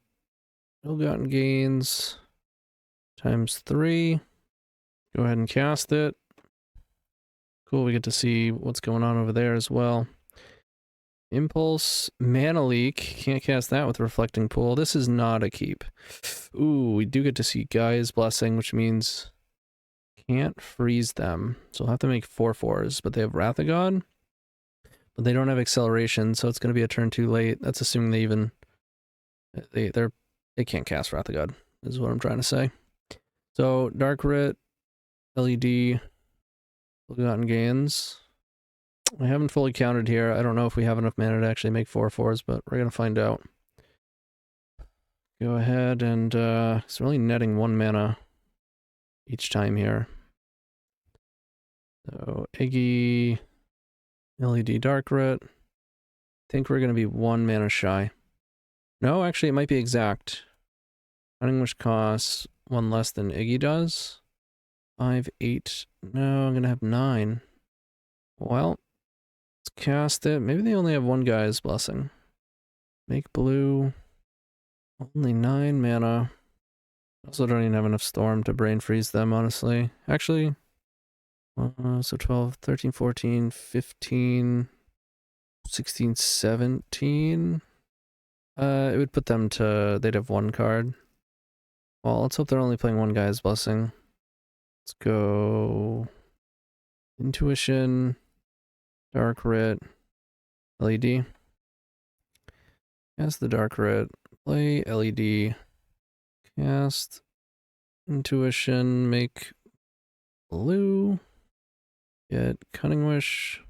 Ill-Gotten Gains times 3. Go ahead and cast it. Cool, we get to see what's going on over there as well. Impulse, Mana Leak. Can't cast that with Reflecting Pool. This is not a keep. Ooh, we do get to see Gaia's Blessing, which means can't freeze them. So we'll have to make 4/4s, but they have Wrath of God. But they don't have Acceleration, so it's going to be a turn too late. That's assuming they even... They can't cast Wrath of God, is what I'm trying to say. So, Dark Writ, LED, Ill-Gotten Gains. I haven't fully counted here. I don't know if we have enough mana to actually make 4/4s, but we're going to find out. Go ahead and, it's really netting 1 mana each time here. So, Iggy, LED Dark Writ. I think we're going to be 1 mana shy. No, actually, it might be exact. Cunning Wish costs 1 less than Iggy does. 5, 8. No, I'm going to have 9. Well, let's cast it. Maybe they only have 1 Gaia's Blessing. Make blue. Only 9 mana. Also don't even have enough Storm to brain freeze them, honestly. Actually, so 12, 13, 14, 15, 16, 17. It would put them to, they'd have 1 card. Well, let's hope they're only playing 1 Gaia's Blessing. Let's go Intuition, Dark Writ, LED. Cast the Dark Writ, play LED, cast Intuition, make blue, get Cunning Wish,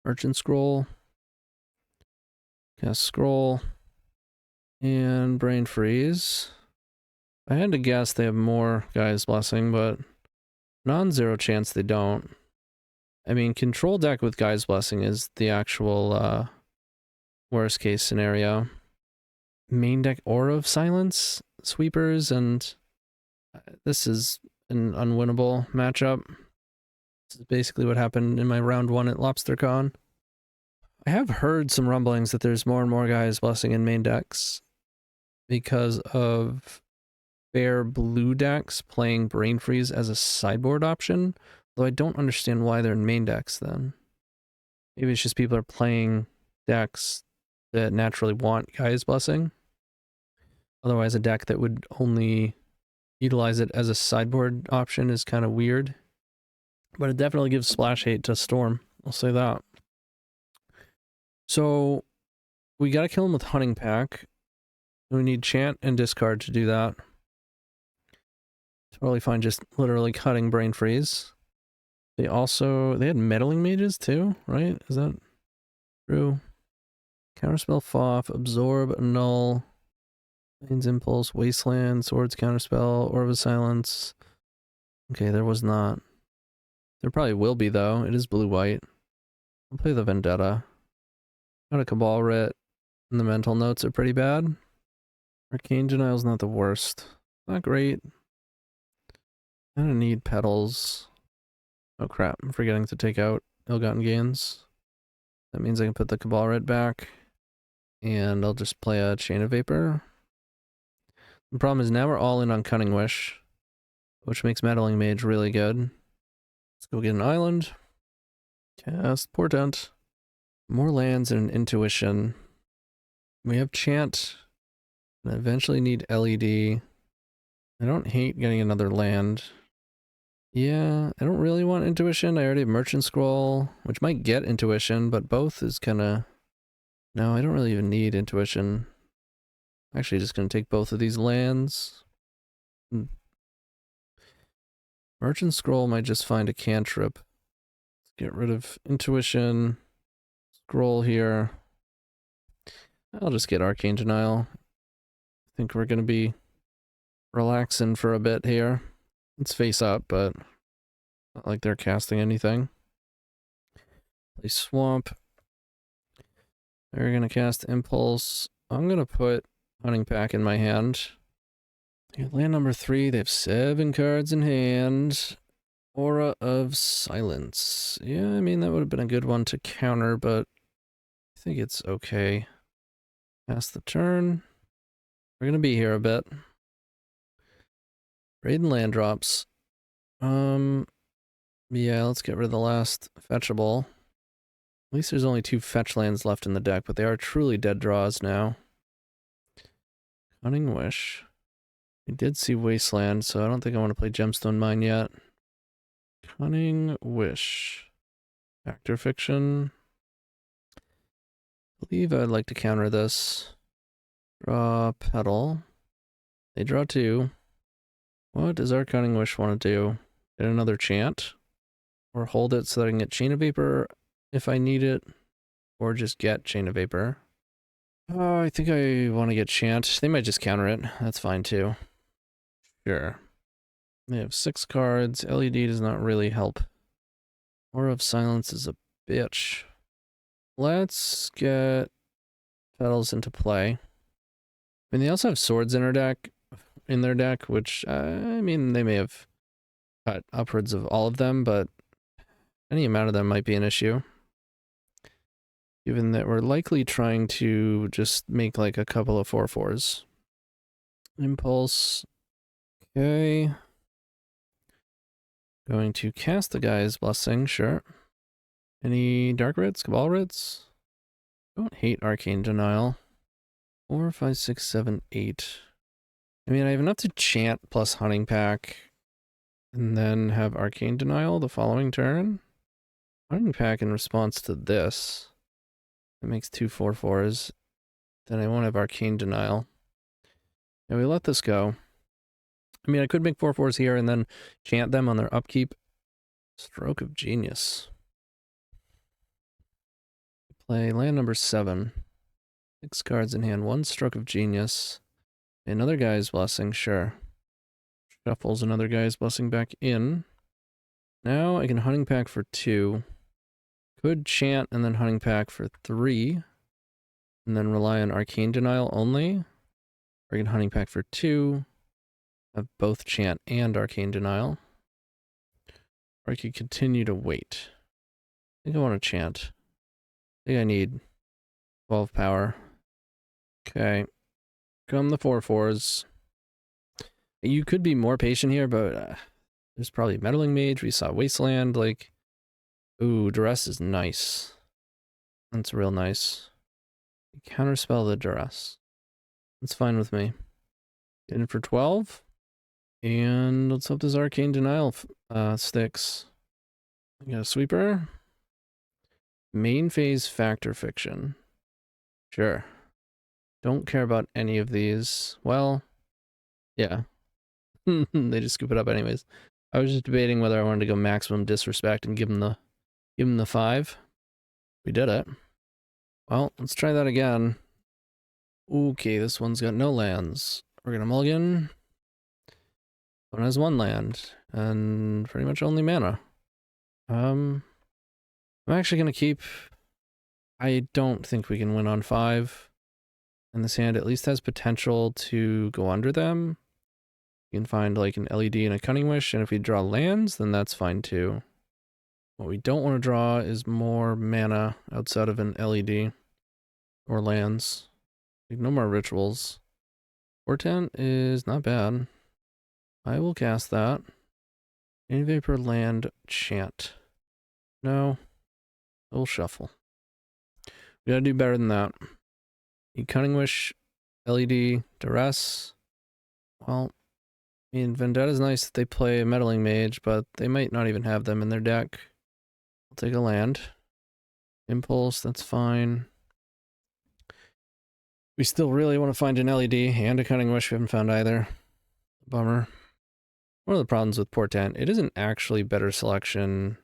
Merchant Scroll, cast Scroll, and Brain Freeze. I had to guess they have more Guy's Blessing, but non-zero chance they don't. I mean, control deck with Guy's Blessing is the actual worst case scenario. Main deck Aura of Silence, Sweepers, and this is an unwinnable matchup. This is basically what happened in my round 1 at LobsterCon. I have heard some rumblings that there's more and more Guy's Blessing in main decks because of fair blue decks playing Brain Freeze as a sideboard option, though I don't understand why they're in main decks then. Maybe it's just people are playing decks that naturally want Guy's Blessing. Otherwise, a deck that would only utilize it as a sideboard option is kind of weird. But it definitely gives splash hate to Storm. I'll say that. So, we gotta kill him with Hunting Pack. We need Chant and Discard to do that. Totally fine, just literally cutting Brain Freeze. They had Meddling Mages too, right? Is that true? Counterspell Foff, Absorb, Annul, Lane's Impulse, Wasteland, Swords Counterspell, Orb of Silence. Okay, there was not. There probably will be though. It is blue-white. I'll play the Vendetta. Got a Cabal Writ, and the mental notes are pretty bad. Arcane Denial's not the worst. Not great. I don't need Petals. Oh crap, I'm forgetting to take out Ill-Gotten Gains. That means I can put the Cabal Writ back. And I'll just play a Chain of Vapor. The problem is now we're all in on Cunning Wish, which makes Meddling Mage really good. Let's go get an island. Cast Portent. More lands and an Intuition. We have Chant. And I eventually need LED. I don't hate getting another land. Yeah, I don't really want Intuition. I already have Merchant Scroll, which might get Intuition, but both is kind of... No, I don't really even need Intuition. Actually, just going to take both of these lands. Merchant Scroll might just find a cantrip. Let's get rid of Intuition. Scroll here. I'll just get Arcane Denial. I think we're going to be relaxing for a bit here. It's face up, but not like they're casting anything. Play Swamp. They're going to cast Impulse. I'm going to put Hunting Pack in my hand. Land number 3, they have 7 cards in hand. Aura of Silence. Yeah, I mean, that would have been a good one to counter, but I think it's okay. Pass the turn. We're going to be here a bit. Raiden land drops. Yeah, let's get rid of the last fetchable. At least there's only 2 fetch lands left in the deck, but they are truly dead draws now. Cunning Wish. We did see Wasteland, so I don't think I want to play Gemstone Mine yet. Cunning Wish. Factor Fiction. I believe I'd like to counter this. Draw Petal. They draw 2. What does our Cunning Wish want to do? Get another Chant? Or hold it so that I can get Chain of Vapor if I need it? Or just get Chain of Vapor? Oh, I think I want to get Chant. They might just counter it. That's fine too. Sure. They have 6 cards. LED does not really help. Aura of Silence is a bitch. Let's get Petals into play. I mean, they also have Swords in their deck, which, I mean, they may have cut upwards of all of them, but any amount of them might be an issue. Given that we're likely trying to just make like a couple of 4/4s. Impulse. Okay. Going to cast the Guy's Blessing, sure. Any Dark Writs, Cabal Writs? Don't hate Arcane Denial. 4, 5, 6, 7, 8. I mean, I have enough to Chant plus Hunting Pack. And then have Arcane Denial the following turn. Hunting Pack in response to this. It makes 2 4/4s. Then I won't have Arcane Denial. And we let this go. I mean, I could make 4/4s here and then chant them on their upkeep. Stroke of Genius. Play land number 7. 6 cards in hand, 1 Stroke of Genius. Another guy's blessing, sure. Shuffles another guy's blessing back in. Now I can Hunting Pack for 2. Could chant and then Hunting Pack for 3. And then rely on Arcane Denial only. Or I can Hunting Pack for 2. Have both chant and Arcane Denial. Or I could continue to wait. I think I want to chant. I think I need 12 power. Okay. Come the 4/4s. You could be more patient here, but there's probably Meddling Mage. We saw Wasteland. Like, ooh, Duress is nice. That's real nice. Counterspell the Duress. That's fine with me. Get in for 12. And let's hope this Arcane Denial sticks. We got a Sweeper. Main phase Factor Fiction. Sure. Don't care about any of these. Well, yeah. They just scoop it up anyways. I was just debating whether I wanted to go maximum disrespect and give him the 5. We did it. Well, let's try that again. Okay, this one's got no lands. We're gonna mulligan. One has 1 land and pretty much only mana. I'm actually gonna keep. I don't think we can win on 5. And this hand at least has potential to go under them. You can find like an LED and a Cunning Wish, and if we draw lands, then that's fine too. What we don't want to draw is more mana outside of an LED or lands. Like no more rituals. Portent is not bad. I will cast that. Any Vapor land chant. No. We'll shuffle. We gotta do better than that. Cunning Wish, LED, Duress. Well, I mean, Vendetta's nice that they play a Meddling Mage, but they might not even have them in their deck. I'll take a land. Impulse, that's fine. We still really want to find an LED and a Cunning Wish. We haven't found either. Bummer. One of the problems with Portent, it isn't actually better selection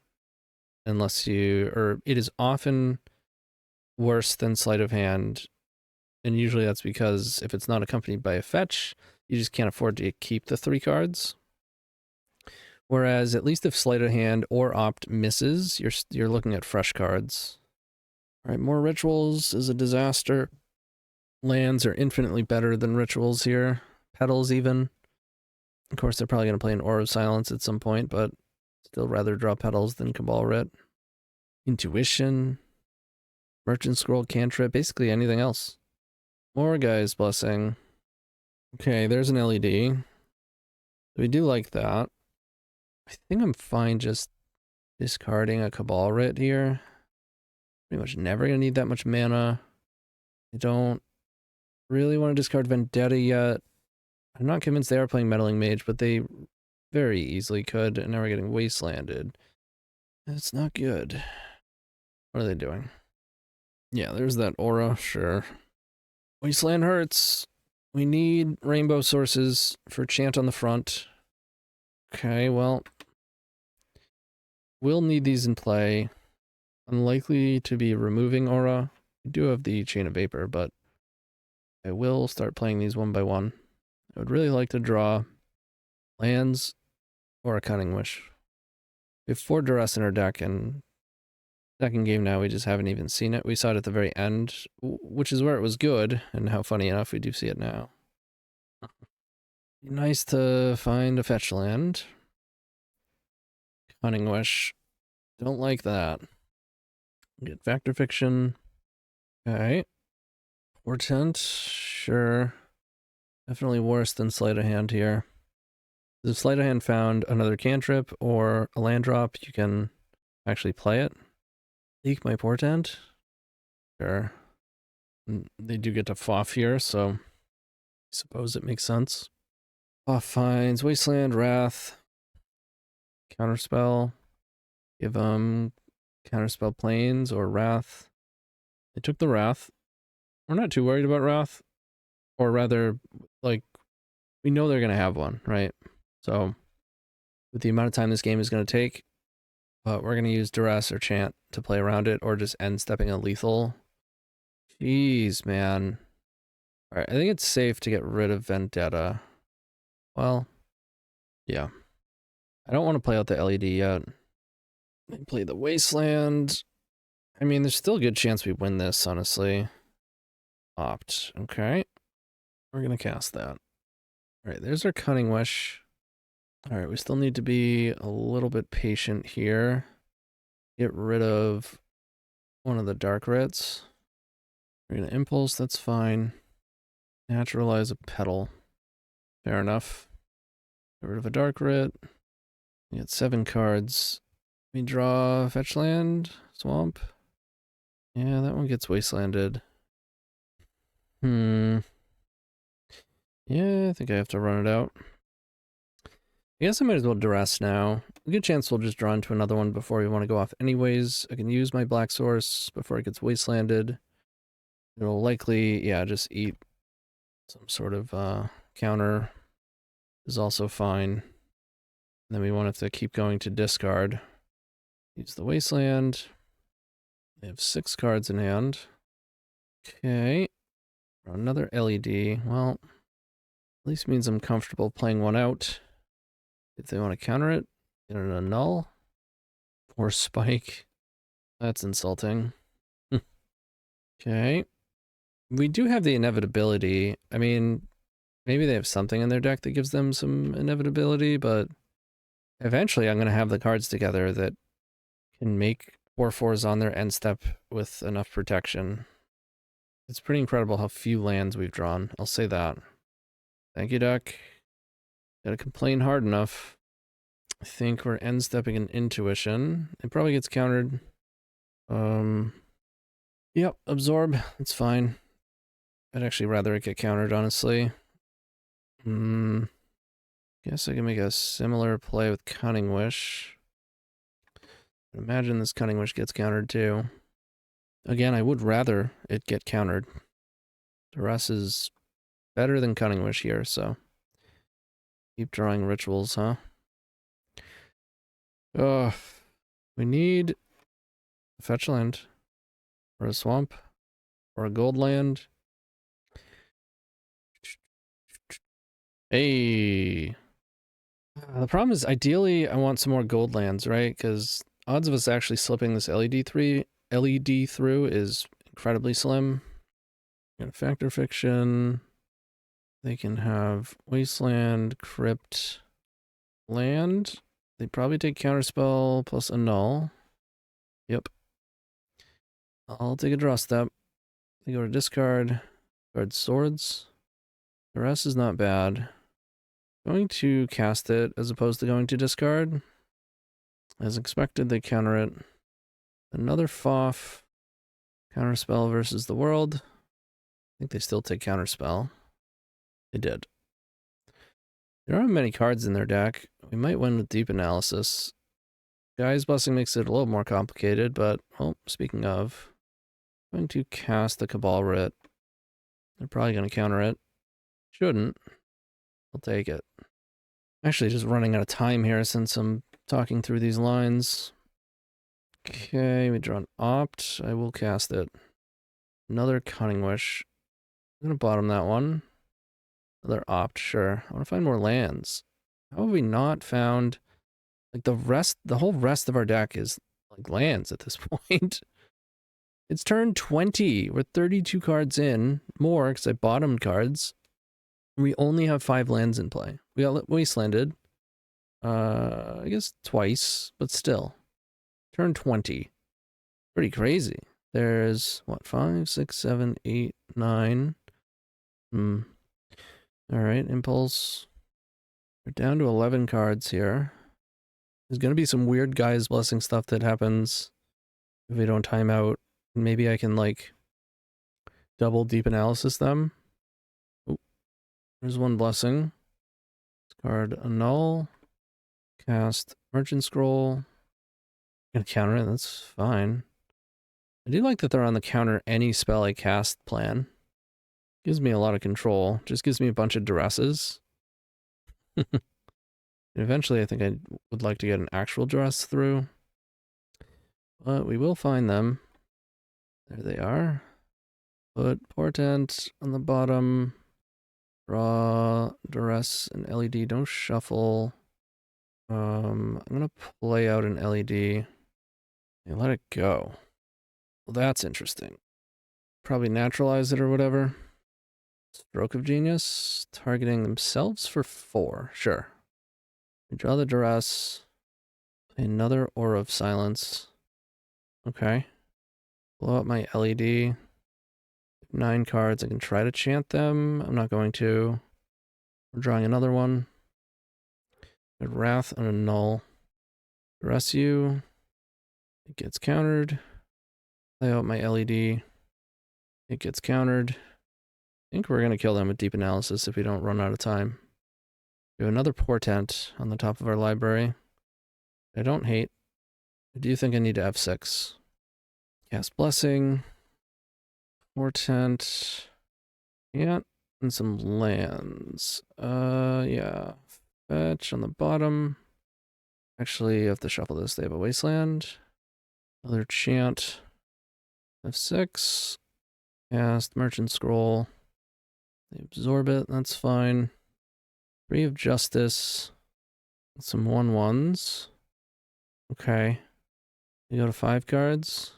unless you, or it is often worse than Sleight of Hand. And usually that's because if it's not accompanied by a fetch, you just can't afford to keep the 3 cards. Whereas at least if Sleight of Hand or Opt misses, you're looking at fresh cards. All right, more rituals is a disaster. Lands are infinitely better than rituals here. Petals even. Of course, they're probably going to play an Aura of Silence at some point, but still rather draw petals than Cabal Writ. Intuition. Merchant Scroll, Cantrip, basically anything else. More Guy's Blessing. Okay, there's an LED. We do like that. I think I'm fine just discarding a Cabal Writ here. Pretty much never going to need that much mana. I don't really want to discard Vendetta yet. I'm not convinced they are playing Meddling Mage, but they very easily could, and now we're getting Wastelanded. That's not good. What are they doing? Yeah, there's that Aura, sure. Wasteland hurts. We need rainbow sources for chant on the front. Okay, well, we'll need these in play. Unlikely to be removing Aura. We do have the Chain of Vapor, but I will start playing these one by one. I would really like to draw lands or a Cunning Wish. We have 4 Duress in our deck, and second game now we just haven't even seen it. We saw it at the very end, which is where it was good, and how funny enough we do see it now. Nice to find a fetch land. Cunning Wish. Don't like that. Get Factor Fiction. Okay. Portent. Sure. Definitely worse than Sleight of Hand here. If Sleight of Hand found another cantrip or a land drop, you can actually play it. Leak my Portent. Sure. They do get to Foff here, so I suppose it makes sense. Foff finds Wasteland, Wrath. Counterspell. Give them Counterspell Plains or Wrath. They took the Wrath. We're not too worried about Wrath. Or rather, like, we know they're going to have one, right? So, with the amount of time this game is going to take, we're going to use Duress or Chant to play around it, or just end stepping a lethal. Jeez, man. Alright, I think it's safe to get rid of Vendetta. Well, yeah. I don't want to play out the LED yet. Play the Wasteland. I mean, there's still a good chance we win this, honestly. Opt. Okay. We're going to cast that. Alright, there's our Cunning Wish. Alright, we still need to be a little bit patient here. Get rid of one of the Dark Rits. We're going to Impulse, that's fine. Naturalize a Petal. Fair enough. Get rid of a Dark Rit. We get 7 cards. We draw Fetch Land, Swamp. Yeah, that one gets Wastelanded. Yeah, I think I have to run it out. I guess I might as well Duress now. A good chance we'll just draw into another one before we want to go off anyways. I can use my Black Source before it gets Wastelanded. It'll likely, yeah, just eat some sort of counter. Is also fine. And then we want to keep going to discard. Use the Wasteland. We have 6 cards in hand. Okay. Another LED. Well, at least means I'm comfortable playing one out. If they want to counter it, get it a null. Or spike. That's insulting. Okay. We do have the inevitability. I mean, maybe they have something in their deck that gives them some inevitability, but eventually I'm going to have the cards together that can make 4/4s on their end step with enough protection. It's pretty incredible how few lands we've drawn. I'll say that. Thank you, deck. Gotta complain hard enough. I think we're end stepping an Intuition. It probably gets countered. Yep, Absorb. It's fine. I'd actually rather it get countered, honestly. Guess I can make a similar play with Cunning Wish. Imagine this Cunning Wish gets countered too. Again, I would rather it get countered. Duress is better than Cunning Wish here, so keep drawing rituals, huh? Ugh. We need a fetch land, or a swamp, or a gold land. Hey. The problem is, ideally, I want some more gold lands, right? Because odds of us actually slipping this LED through is incredibly slim. Got Factor Fiction. They can have Wasteland, Crypt, Land. They probably take Counterspell plus Annul. Yep. I'll take a draw step. They go to discard. Guard Swords. The rest is not bad. Going to cast it as opposed to going to discard. As expected, they counter it. Another Foff. Counterspell versus the world. I think they still take Counterspell. They did. There aren't many cards in their deck. We might win with Deep Analysis. Guy's Blessing makes it a little more complicated, but, well, speaking of, I'm going to cast the Cabal Writ. They're probably going to counter it. Shouldn't. I'll take it. Actually, just running out of time here since I'm talking through these lines. Okay, we draw an Opt. I will cast it. Another Cunning Wish. I'm going to bottom that one. Another Opt, sure. I want to find more lands. How have we not found... Like, the whole rest of our deck is, like, lands at this point. It's turn 20. We're 32 cards in. More, because I bottomed cards. We only have 5 lands in play. We got Wastelanded. I guess twice, but still. Turn 20. Pretty crazy. There's, what, 5, 6, 7, 8, 9. Alright, Impulse. We're down to 11 cards here. There's gonna be some weird Guy's Blessing stuff that happens if we don't time out. Maybe I can, like, double Deep Analysis them. Ooh, there's one Blessing. Discard Annul. Cast Merchant Scroll. Gonna counter it, that's fine. I do like that they're on the counter any spell I cast plan. Gives me a lot of control. Just gives me a bunch of duresses. Eventually I think I would like to get an actual duress through. But we will find them. There they are. Put Portent on the bottom. Draw duress and LED. Don't shuffle. I'm gonna play out an LED and let it go. Well, that's interesting. Probably naturalize it or whatever. Stroke of Genius. Targeting themselves for 4. Sure. We draw the duress. Play another Aura of Silence. Okay. Blow up my LED. 9 cards. I can try to chant them. I'm not going to. We're drawing another one. A Wrath on a Null. Duress you. It gets countered. Play out my LED. It gets countered. I think we're going to kill them with Deep Analysis if we don't run out of time. We have another Portent on the top of our library. I don't hate. I do think I need to F6. Cast Blessing. Portent. Yeah. And some lands. Yeah. Fetch on the bottom. Actually, you have to shuffle this. They have a Wasteland. Another Chant. F6. Cast Merchant Scroll. They absorb it. That's fine. 3 of Justice. Some 1/1s. Okay. You go to 5 cards.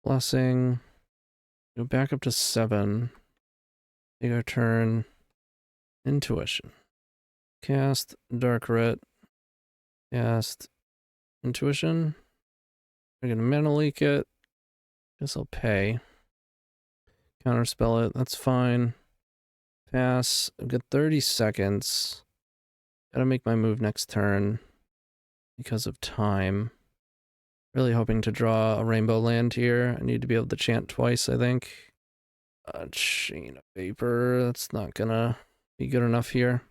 Blessing. Go back up to 7. Take our turn. Intuition. Cast Dark Rit. Cast Intuition. We're gonna mana leak it. Guess I'll pay. Counterspell it. That's fine. Pass. I've got 30 seconds. Gotta make my move next turn because of time. Really hoping to draw a rainbow land here. I need to be able to chant twice, I think. Chain of Vapor. That's not gonna be good enough here.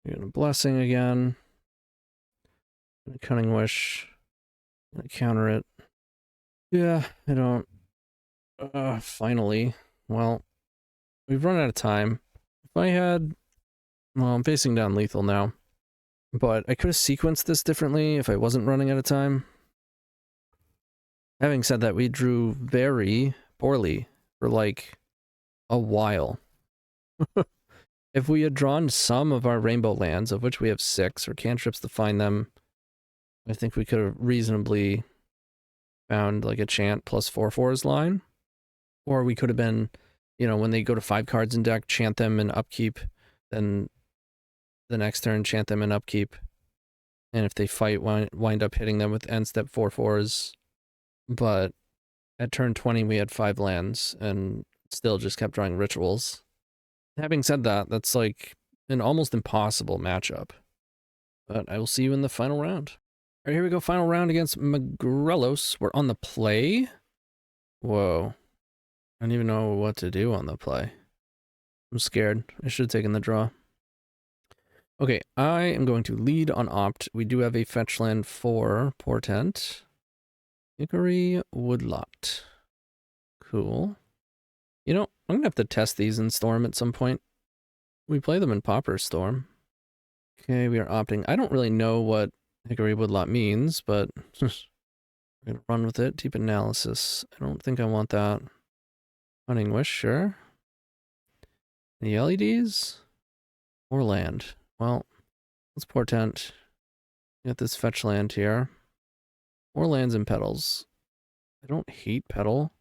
We're gonna Blessing again. Gonna Cunning Wish. Gonna counter it. Yeah, I don't. Finally. Well, we've run out of time. If I had... Well, I'm facing down lethal now. But I could have sequenced this differently if I wasn't running out of time. Having said that, we drew very poorly for like a while. If we had drawn some of our rainbow lands, of which we have 6, or cantrips to find them, I think we could have reasonably found like a chant plus 4/4s line. Or we could have been, you know, when they go to 5 cards in deck, chant them in upkeep, then the next turn chant them in upkeep. And if they fight, wind up hitting them with end step 4/4s. But at turn 20, we had 5 lands and still just kept drawing rituals. Having said that, that's like an almost impossible matchup. But I will see you in the final round. All right, here we go. Final round against Magrellos. We're on the play. Whoa. I don't even know what to do on the play. I'm scared. I should have taken the draw. Okay, I am going to lead on Opt. We do have a fetch land for Portent. Hickory Woodlot. Cool. You know, I'm going to have to test these in Storm at some point. We play them in Pauper Storm. Okay, we are opting. I don't really know what Hickory Woodlot means, but we're going to run with it. Deep Analysis. I don't think I want that. Cunning Wish, sure. Any LEDs? Or land? Well, let's Portent. Get this fetch land here. More lands and petals. I don't hate petal.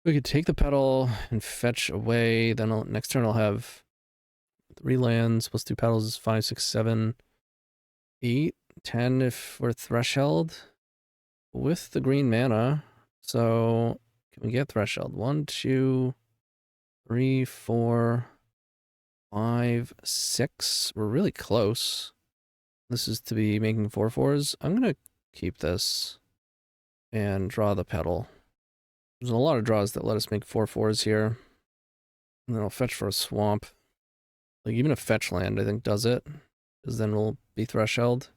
We could take the petal and fetch away. Then next turn I'll have 3 lands plus 2 petals is 5, 6, 7, 8, 10 if we're Threshold with the green mana. So can we get Threshold? 1, 2, 3, 4, 5, 6. We're really close. This is to be making 4/4s. I'm going to keep this and draw the petal. There's a lot of draws that let us make 4/4s here. And then I'll fetch for a swamp. Like even a fetch land, I think, does it. because then we'll be threshold.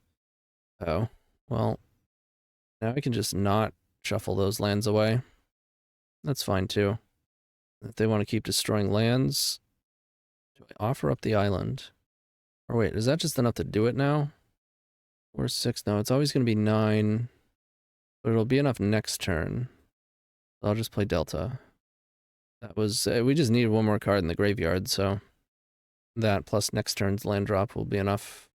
Oh, well, now I can just not shuffle those lands away. That's fine too. If they want to keep destroying lands, do I offer up the island? Or wait, is that just enough to do it now? Or 6? No, it's always going to be 9. But it'll be enough next turn. I'll just play Delta. That was... we just needed one more card in the graveyard, so... that plus next turn's land drop will be enough.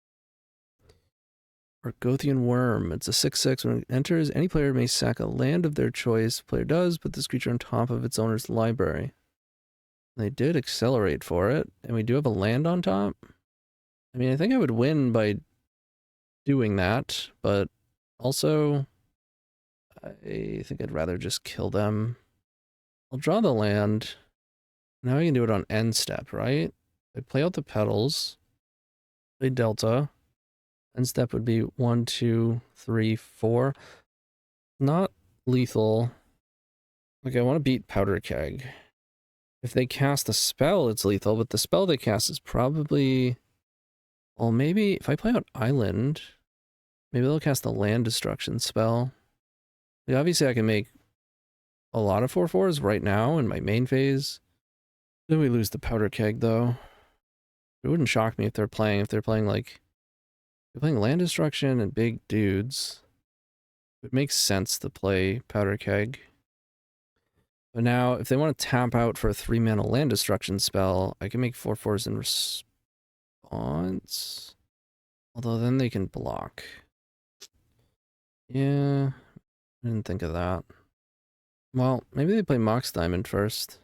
Argothian Worm. It's a 6/6. When it enters, any player may sack a land of their choice. The player does, put this creature on top of its owner's library. They did accelerate for it, and we do have a land on top. I mean, I think I would win by doing that, but also I think I'd rather just kill them. I'll draw the land. Now I can do it on end step, right? I play out the petals, play Delta. End step would be 1, 2, 3, 4. Not lethal. Like, I want to beat Powder Keg. If they cast a spell, it's lethal, but the spell they cast is probably... well, maybe if I play out Island, maybe they'll cast a land destruction spell. Like, obviously, I can make a lot of 4/4s right now in my main phase. Then we lose the Powder Keg, though. It wouldn't shock me if they're playing like... they're playing land destruction and big dudes. It makes sense to play Powder Keg. But now, if they want to tap out for a 3-mana land destruction spell, I can make 4/4s in response. Although then they can block. Yeah, I didn't think of that. Well, maybe they play Mox Diamond first.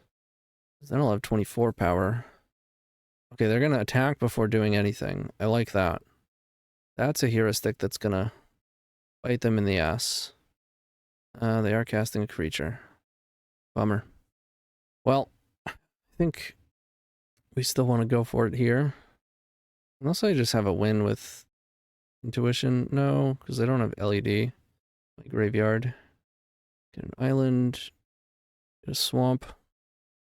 Then I'll have 24 power. Okay, they're going to attack before doing anything. I like that. That's a heuristic that's going to bite them in the ass. They are casting a creature. Bummer. Well, I think we still want to go for it here. Unless I just have a win with Intuition. No, because I don't have LED. My graveyard. Get an island. Get a swamp.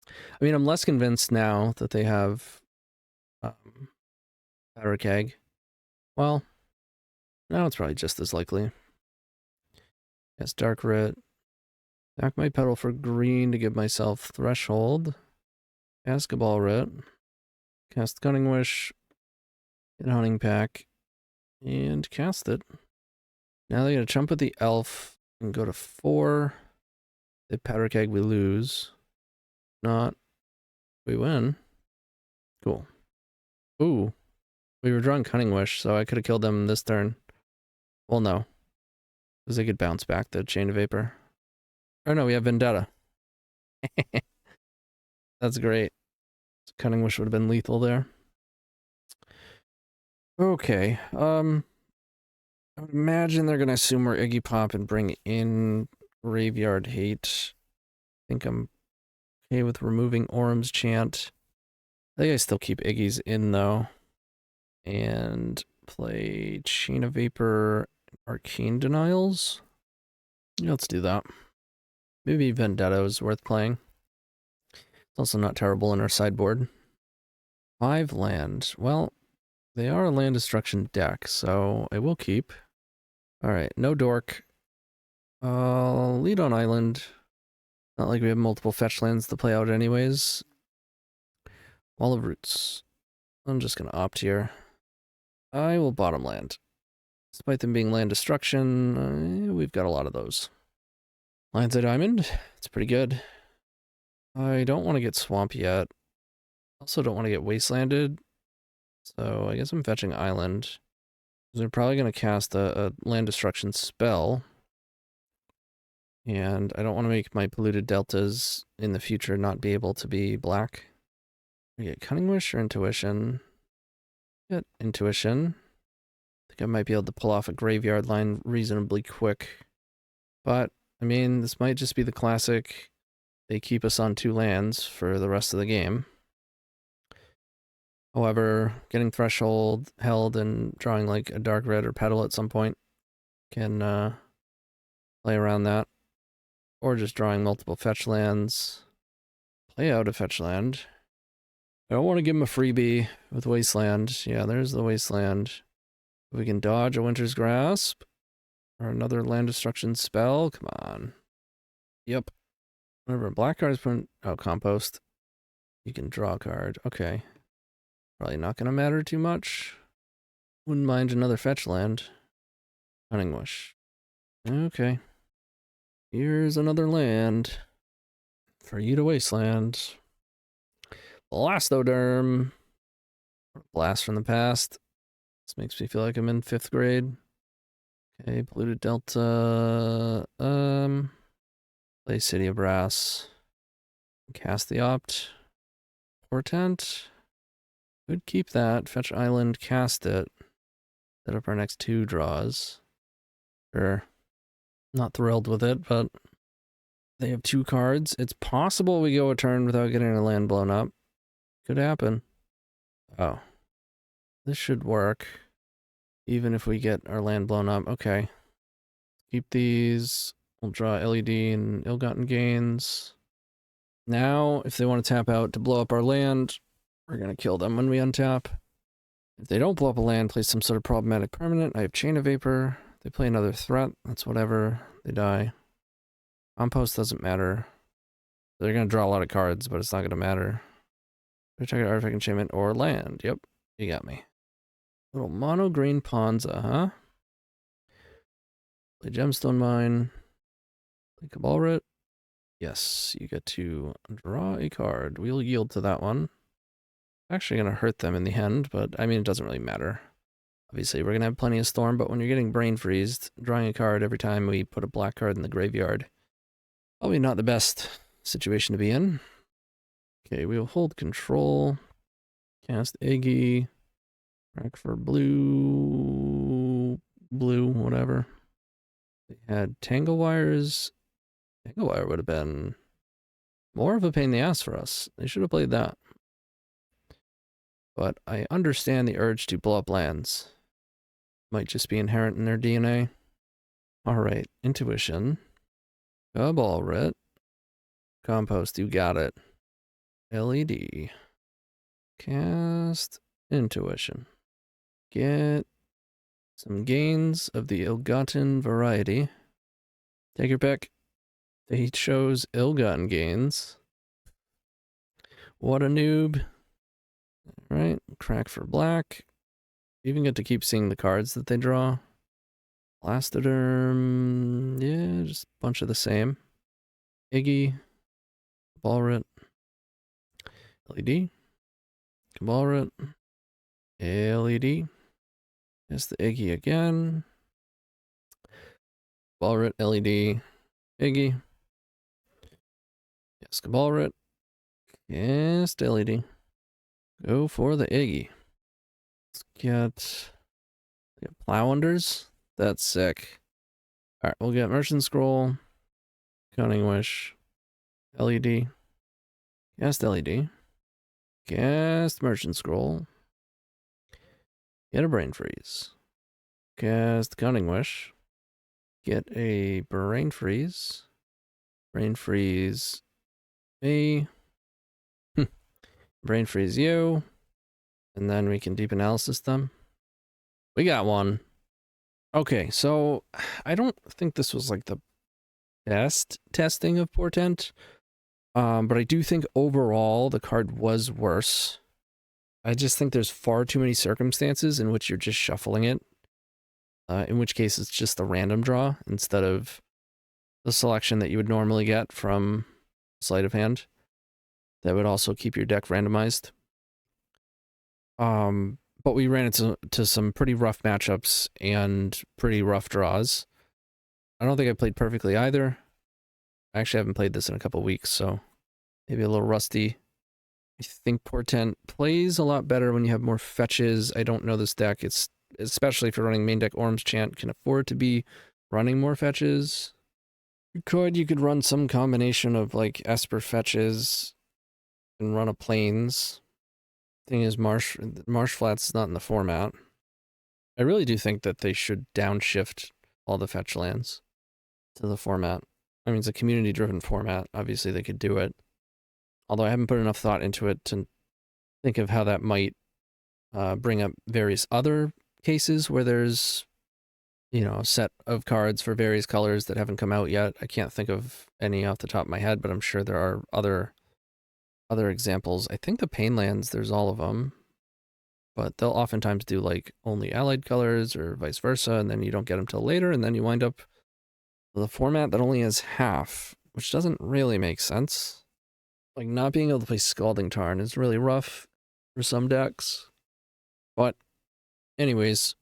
I mean, I'm less convinced now that they have Powder Keg. Well, now it's probably just as likely. Yes, Dark Writ. Back my pedal for green to give myself Threshold. Cast Cabal Writ. Cast Cunning Wish. Get Hunting Pack. And cast it. Now they gotta jump with the elf and go to 4. They Powder Keg, we lose. Not, we win. Cool. Ooh. We were drawing Cunning Wish, so I could have killed them this turn. Well, no. Because they could bounce back the Chain of Vapor. Oh no, we have Vendetta. That's great. Cunning Wish would have been lethal there. Okay. I would imagine they're going to assume we're Iggy Pop and bring in Graveyard Hate. I think I'm okay with removing Orm's Chant. I think I still keep Iggy's in, though. And play Chain of Vapor, Arcane Denials. Yeah, let's do that. Maybe Vendetta is worth playing. It's also not terrible in our sideboard. 5 land. Well, they are a land destruction deck, so I will keep. Alright, no dork. Lead on island. Not like we have multiple fetch lands to play out anyways. Wall of Roots. I'm just going to opt here. I will bottom land. Despite them being land destruction, we've got a lot of those. Lions Eye Diamond. It's pretty good. I don't want to get Swamp yet. Also don't want to get Wastelanded. So I guess I'm fetching Island. They're probably going to cast a land destruction spell. And I don't want to make my polluted deltas in the future not be able to be black. We get Cunning Wish or Intuition. Get Intuition. I think I might be able to pull off a graveyard line reasonably quick. But, I mean, this might just be the classic, they keep us on 2 lands for the rest of the game. However, getting Threshold held and drawing like a Dark Red or Petal at some point can play around that. Or just drawing multiple fetch lands. Play out a fetch land. I don't want to give him a freebie with Wasteland. Yeah, there's the Wasteland. We can dodge a Winter's Grasp or another land destruction spell. Come on. Yep. Whenever a black card is put oh, compost. You can draw a card. Okay. Probably not gonna matter too much. Wouldn't mind another fetch land. Cunning Wish. Okay. Here's another land for you to wasteland. Blastoderm. Blast from the past. This makes me feel like I'm in 5th grade. Okay, Polluted Delta. Play City of Brass. Cast the Opt. Portent. Could keep that. Fetch Island, cast it. Set up our next 2 draws. Sure. Not thrilled with it, but they have 2 cards. It's possible we go a turn without getting a land blown up. Could happen. Oh. This should work. Even if we get our land blown up. Okay. Keep these. We'll draw LED and Ill-Gotten Gains. Now, if they want to tap out to blow up our land, we're going to kill them when we untap. If they don't blow up a land, play some sort of problematic permanent. I have Chain of Vapor. They play another threat. That's whatever. They die. Compost doesn't matter. They're going to draw a lot of cards, but it's not going to matter. Check out Artifact Enchantment or land. Yep, you got me. Little mono green Ponza, huh? Play Gemstone Mine. Play Cabalrit. Yes, you get to draw a card. We'll yield to that one. Actually going to hurt them in the end, but I mean, it doesn't really matter. Obviously, we're going to have plenty of Storm, but when you're getting brain freezed, drawing a card every time we put a black card in the graveyard, probably not the best situation to be in. Okay, we'll hold control. Cast Iggy. Crack for blue, whatever. They had Tangle Wires. Tangle Wire would have been more of a pain in the ass for us. They should have played that. But I understand the urge to blow up lands. Might just be inherent in their DNA. Alright, Intuition. Cabalrit. Compost, you got it. LED. Cast Intuition. Get some gains of the ill-gotten variety. Take your pick. They chose ill-gotten gains. What a noob. Alright, crack for black. You even get to keep seeing the cards that they draw. Blastoderm, yeah, just a bunch of the same. Iggy, Cabalrit, LED, Cabalrit, LED. There's the Iggy again. Cabalrit, LED, Iggy. Yes, Cabalrit. Yes, LED. Go for the Iggy. Let's get Plowunders. That's sick. Alright, we'll get Merchant Scroll, Cunning Wish, LED. Cast LED. Cast Merchant Scroll. Get a Brain Freeze. Cast Cunning Wish. Get a Brain Freeze. Brain Freeze me. Brain Freeze you. And then we can Deep Analysis them. We got one. Okay, so I don't think this was like the best testing of Portent. But I do think overall the card was worse. I just think there's far too many circumstances in which you're just shuffling it. In which case it's just a random draw instead of the selection that you would normally get from sleight of hand. That would also keep your deck randomized. But we ran into some pretty rough matchups and pretty rough draws. I don't think I played perfectly either. I actually haven't played this in a couple weeks, so maybe a little rusty. I think Portent plays a lot better when you have more fetches. I don't know this deck. It's especially if you're running main deck Orm's Chant, can afford to be running more fetches. You could run some combination of like Esper fetches and run a Plains. Thing is, Marsh Flats is not in the format. I really do think that they should downshift all the fetch lands to the format. I mean, it's a community-driven format. Obviously, they could do it. Although I haven't put enough thought into it to think of how that might bring up various other cases where there's, you know, a set of cards for various colors that haven't come out yet. I can't think of any off the top of my head, but I'm sure there are other examples. I think the Painlands, there's all of them, but they'll oftentimes do like only allied colors or vice versa, and then you don't get them till later, and then you wind up with a format that only has half, which doesn't really make sense. Like, not being able to play Scalding Tarn is really rough for some decks. But anyways,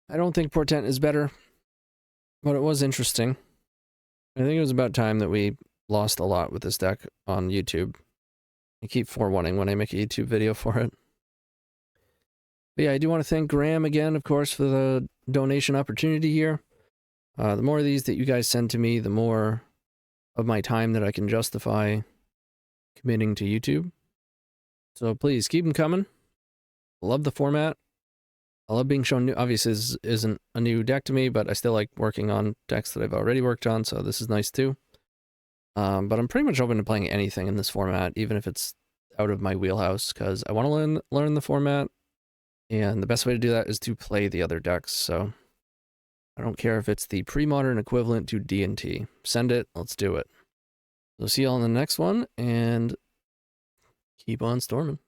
I don't think Portent is better, but it was interesting. I think it was about time that we lost a lot with this deck on YouTube. I keep forewarning when I make a YouTube video for it. But yeah, I do want to thank Graham again, of course, for the donation opportunity here. The more of these that you guys send to me, the more of my time that I can justify committing to YouTube. So please keep them coming. I love the format. I love being shown new. Obviously, this isn't a new deck to me, but I still like working on decks that I've already worked on, so this is nice too. But I'm pretty much open to playing anything in this format, even if it's out of my wheelhouse, because I want to learn the format, and the best way to do that is to play the other decks. So I don't care if it's the pre-modern equivalent to D&T. Send it. Let's do it. So see you all in the next one, and keep on storming.